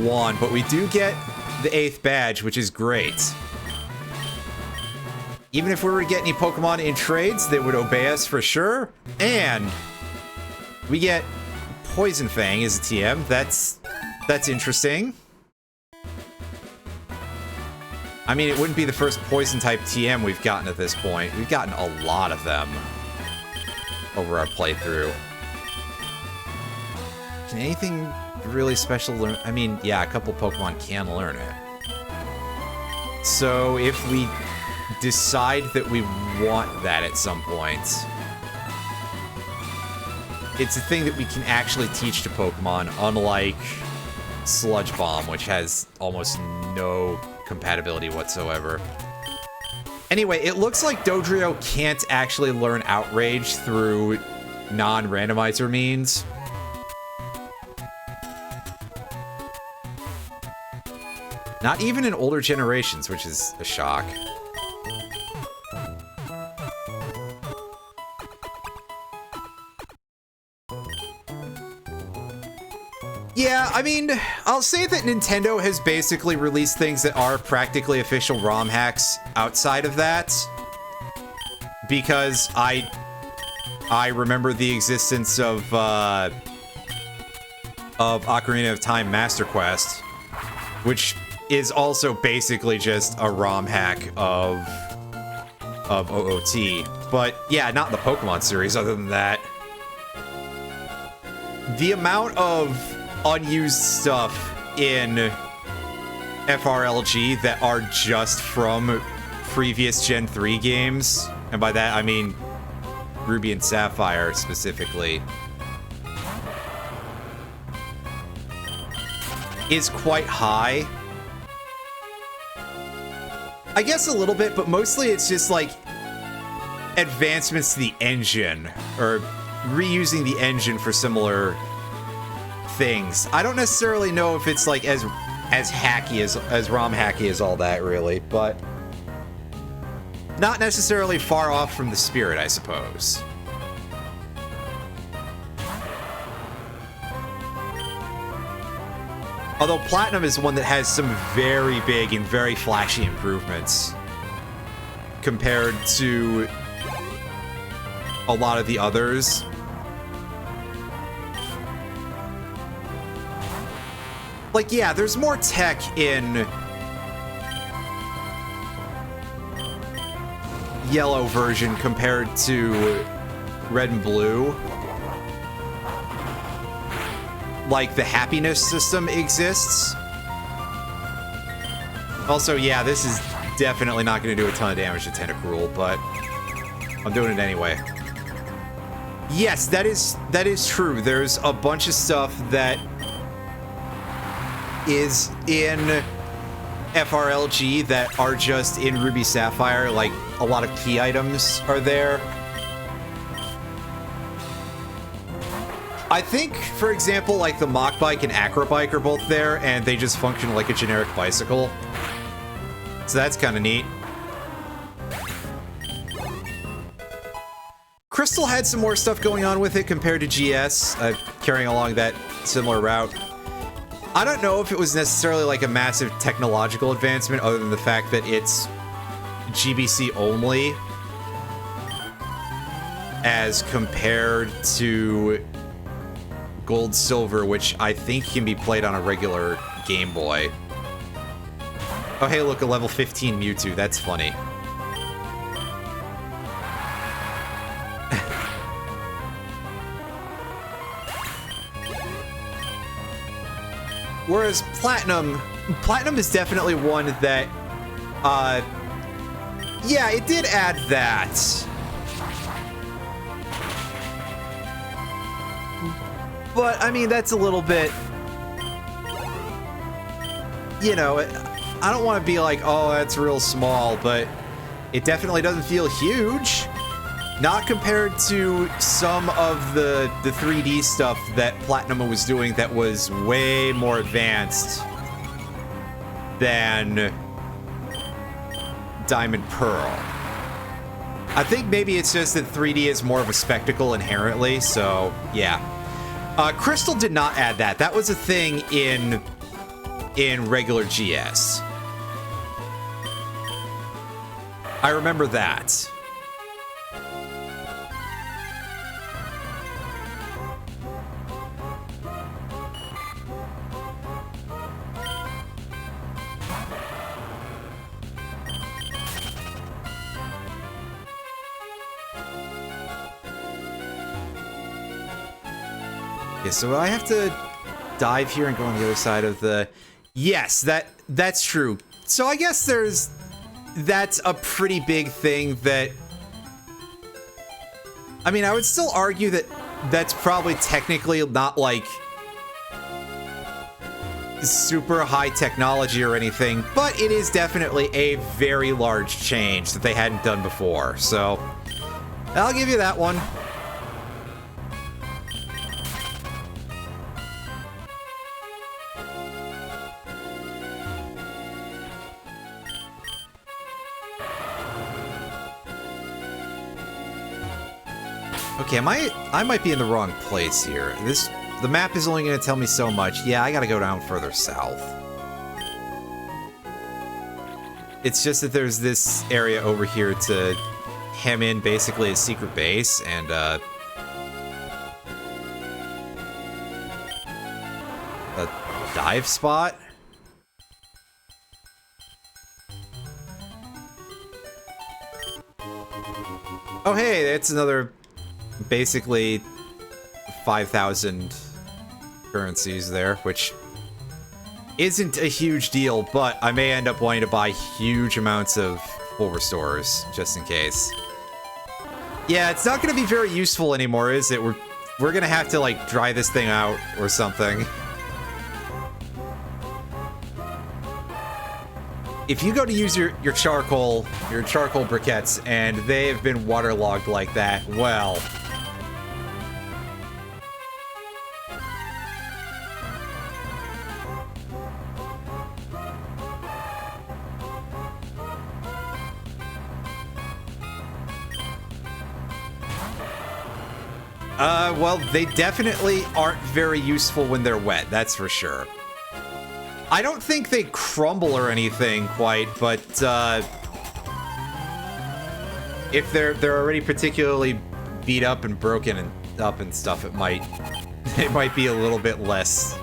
Juan, but we do get the 8th badge, which is great. Even if we were to get any Pokemon in trades, they would obey us for sure. And we get Poison Fang as a TM. That's interesting. I mean, it wouldn't be the first Poison-type TM we've gotten at this point. We've gotten a lot of them over our playthrough. Can anything really special learn? I mean, yeah, a couple Pokemon can learn it. So if we decide that we want that at some point, it's a thing that we can actually teach to Pokemon, unlike Sludge Bomb, which has almost no compatibility whatsoever. Anyway, it looks like Dodrio can't actually learn Outrage through non-randomizer means. Not even in older generations, which is a shock. Yeah, I mean, I'll say that Nintendo has basically released things that are practically official ROM hacks outside of that. Because I remember the existence of Ocarina of Time Master Quest, which is also basically just a ROM hack of OOT. But yeah, not in the Pokemon series other than that. The amount of unused stuff in FRLG that are just from previous Gen 3 games, and by that I mean Ruby and Sapphire specifically, is quite high. I guess a little bit, but mostly it's just like advancements to the engine, or reusing the engine for similar things. I don't necessarily know if it's like as hacky as ROM hacky as all that, really, but not necessarily far off from the spirit, I suppose. Although Platinum is one that has some very big and very flashy improvements compared to a lot of the others. Like, yeah, there's more tech in yellow version compared to red and blue. Like, the happiness system exists. Also, yeah, this is definitely not going to do a ton of damage to Tentacruel, but I'm doing it anyway. Yes, that is true. There's a bunch of stuff that is in FRLG that are just in Ruby Sapphire. Like, a lot of key items are there. I think, for example, like the Mach Bike and Acro Bike are both there, and they just function like a generic bicycle. So that's kind of neat. Crystal had some more stuff going on with it compared to GS, carrying along that similar route. I don't know if it was necessarily like a massive technological advancement other than the fact that it's GBC only as compared to Gold, Silver, which I think can be played on a regular Game Boy. Oh, hey, look, a level 15 Mewtwo. That's funny. Whereas Platinum is definitely one that, yeah, it did add that. But, I mean, that's a little bit, you know, I don't want to be like, oh, that's real small, but it definitely doesn't feel huge. Not compared to some of the 3D stuff that Platinum was doing that was way more advanced than Diamond Pearl. I think maybe it's just that 3D is more of a spectacle inherently, so yeah. Crystal did not add that. That was a thing in regular GS. I remember that. Yeah, so I have to dive here and go on the other side of the... Yes, that's true. So I guess that's a pretty big thing that... I mean, I would still argue that that's probably technically not, like, super high technology or anything, but it is definitely a very large change that they hadn't done before, so I'll give you that one. Okay, I might be in the wrong place here. This The map is only going to tell me so much. Yeah, I gotta go down further south. It's just that there's this area over here to hem in basically a secret base, and, a dive spot? Oh, hey, it's another, basically, 5,000 currencies there, which isn't a huge deal, but I may end up wanting to buy huge amounts of full restores, just in case. Yeah, it's not going to be very useful anymore, is it? We're going to have to, like, dry this thing out or something. If you go to use your charcoal briquettes, and they have been waterlogged like that, well... well, they definitely aren't very useful when they're wet, that's for sure. I don't think they crumble or anything quite, but if they're already particularly beat up and broken and up and stuff, it might be a little bit less.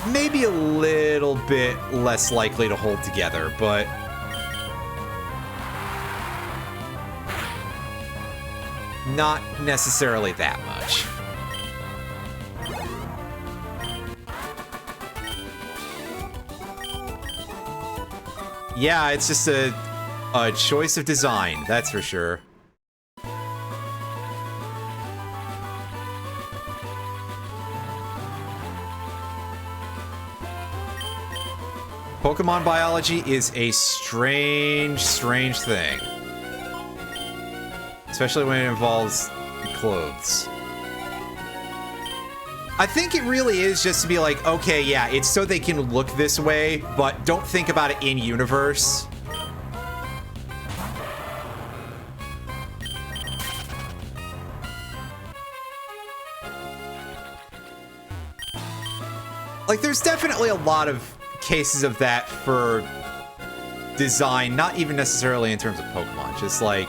Maybe a little bit less likely to hold together, but not necessarily that much. Yeah, it's just a choice of design, that's for sure. Pokemon biology is a strange, strange thing. Especially when it involves clothes. I think it really is just to be like, okay, yeah, it's so they can look this way, but don't think about it in universe. Like, there's definitely a lot of cases of that for design, not even necessarily in terms of Pokemon, just like,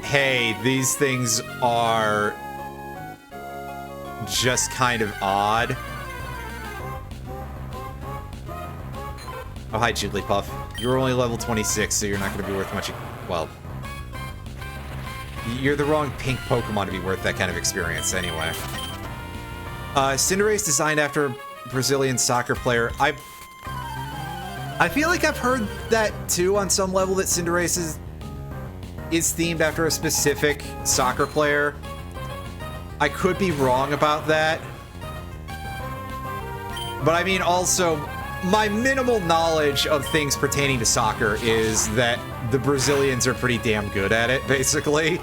hey, these things are just kind of odd. Oh, hi, Jigglypuff. You're only level 26, so you're not going to be worth much. Well, you're the wrong pink Pokemon to be worth that kind of experience anyway. Cinderace designed after a Brazilian soccer player. I feel like I've heard that too on some level, that Cinderace is themed after a specific soccer player. I could be wrong about that. But I mean, also, my minimal knowledge of things pertaining to soccer is that the Brazilians are pretty damn good at it, basically.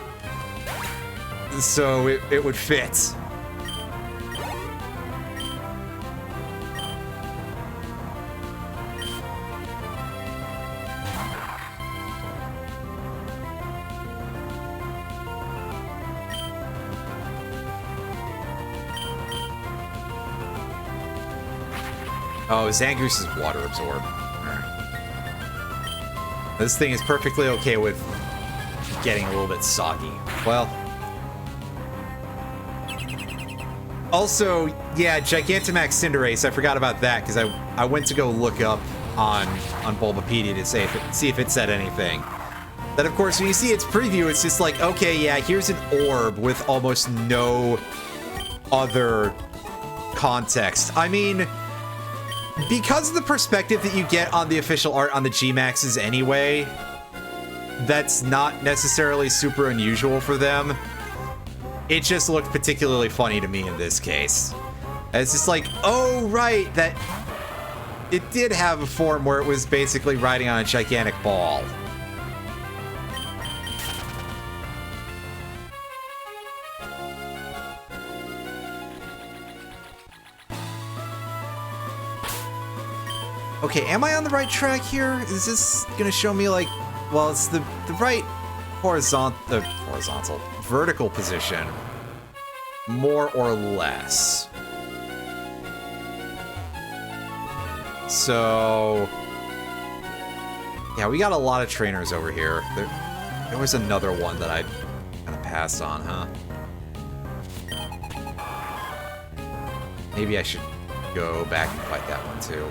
So it would fit. Oh, Zangoose is water absorb. This thing is perfectly okay with getting a little bit soggy. Well. Also, yeah, Gigantamax Cinderace, I forgot about that because I went to go look up on Bulbapedia to see if it said anything. Then, of course, when you see its preview, it's just like, okay, yeah, here's an orb with almost no other context. I mean, because of the perspective that you get on the official art on the G-Maxes anyway, that's not necessarily super unusual for them. It just looked particularly funny to me in this case. And it's just like, oh, right, that it did have a form where it was basically riding on a gigantic ball. Okay, am I on the right track here? Is this gonna show me, like, well, it's the right horizontal, vertical position, more or less. So, yeah, we got a lot of trainers over here. There was another one that I kind of passed on, huh? Maybe I should go back and fight that one too.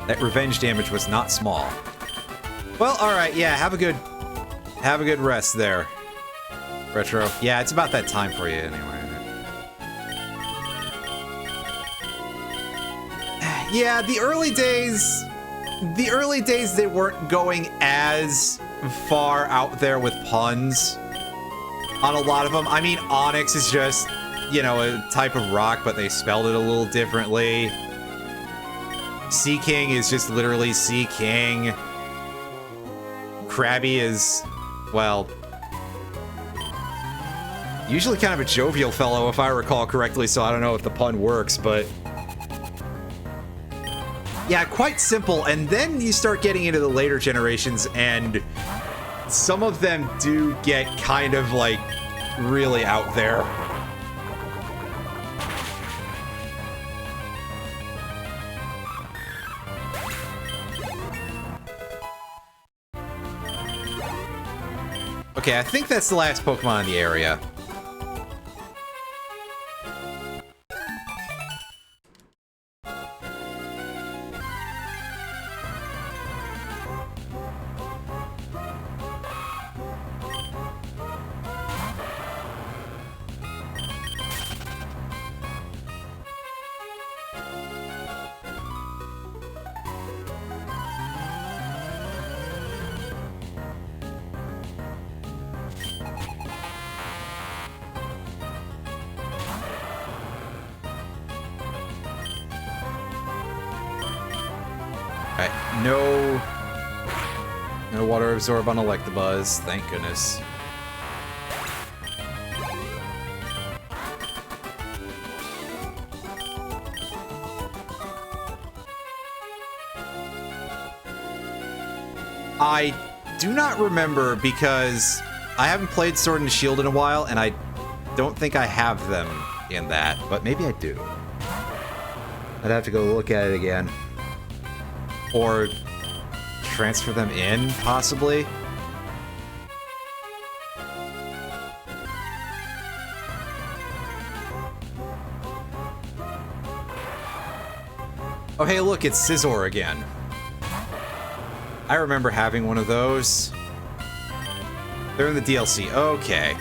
That revenge damage was not small. Well, alright, yeah, have a good rest there, Retro. Yeah, it's about that time for you anyway. Yeah, the early days, they weren't going as far out there with puns on a lot of them. I mean, Onyx is just, you know, a type of rock, but they spelled it a little differently. Sea King is just literally Sea King. Krabby is, well, usually kind of a jovial fellow, if I recall correctly, so I don't know if the pun works, but yeah, quite simple. And then you start getting into the later generations, and some of them do get kind of, like, really out there. Okay, I think that's the last Pokemon in the area. No water absorb on Electabuzz, thank goodness. I do not remember because I haven't played Sword and Shield in a while, and I don't think I have them in that, but maybe I do. I'd have to go look at it again. Or transfer them in, possibly? Oh, hey, look, it's Scizor again. I remember having one of those. They're in the DLC. Okay.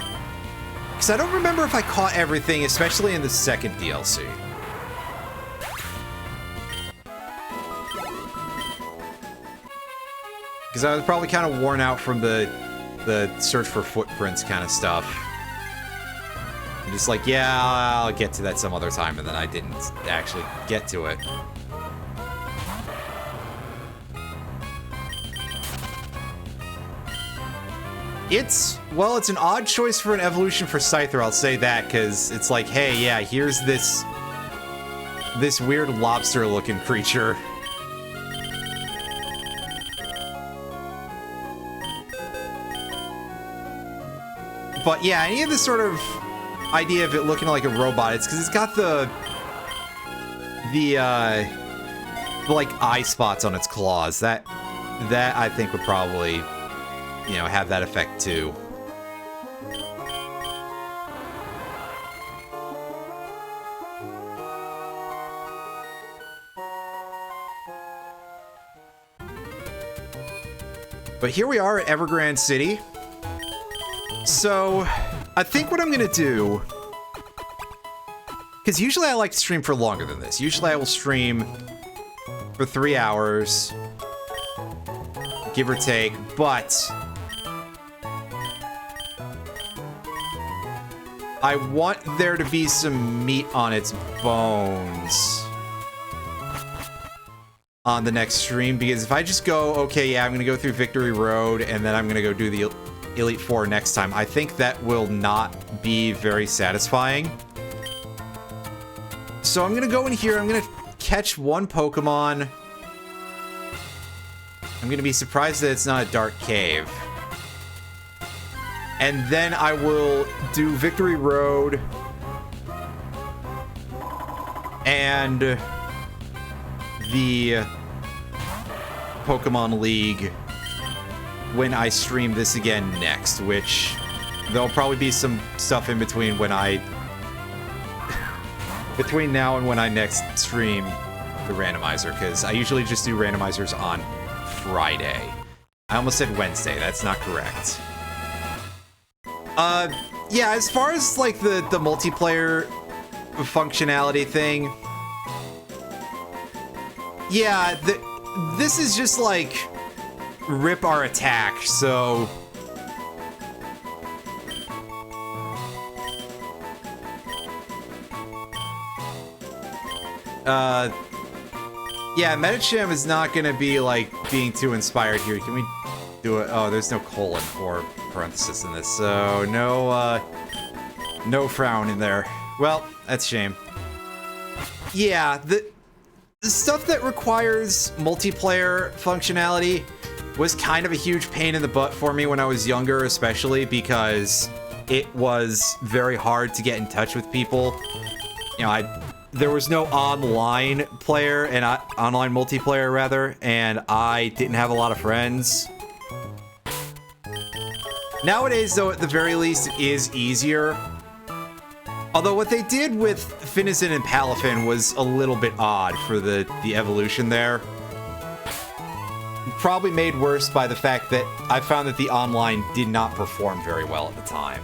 Because I don't remember if I caught everything, especially in the second DLC. Because I was probably kind of worn out from the search for footprints kind of stuff. I'm just like, yeah, I'll get to that some other time, and then I didn't actually get to it. Well, it's an odd choice for an evolution for Scyther, I'll say that, because it's like, hey, yeah, here's this weird lobster-looking creature. But yeah, any of this sort of idea of it looking like a robot, it's because it's got the like eye spots on its claws. That I think would probably, you know, have that effect too. But here we are at Evergrande City. So, I think what I'm gonna do, because usually I like to stream for longer than this. Usually I will stream for 3 hours, give or take, but I want there to be some meat on its bones. on the next stream, because if I just go, okay, yeah, I'm going to go through Victory Road, and then I'm going to go do the Elite Four next time, I think that will not be very satisfying. So I'm going to go in here, I'm going to catch one Pokemon. I'm going to be surprised that it's not a Dark Cave. And then I will do Victory Road and the Pokemon League when I stream this again next, which there'll probably be some stuff in between when between now and when I next stream the randomizer, because I usually just do randomizers on Friday. I almost said Wednesday, that's not correct. Yeah, as far as like the multiplayer functionality thing, yeah, this is just like rip our attack, so yeah, Medicham is not gonna be like being too inspired here. Can we do it? Oh, there's no colon or parenthesis in this, so no frown in there. Well, that's a shame. Yeah, the stuff that requires multiplayer functionality was kind of a huge pain in the butt for me when I was younger, especially because it was very hard to get in touch with people. You know, there was no online player and online multiplayer rather, and I didn't have a lot of friends. Nowadays, though, at the very least, it is easier. Although what they did with Finizen and Palafin was a little bit odd for the evolution there. Probably made worse by the fact that I found that the online did not perform very well at the time.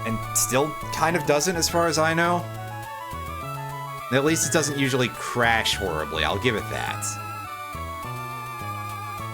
And still kind of doesn't, as far as I know. At least it doesn't usually crash horribly, I'll give it that.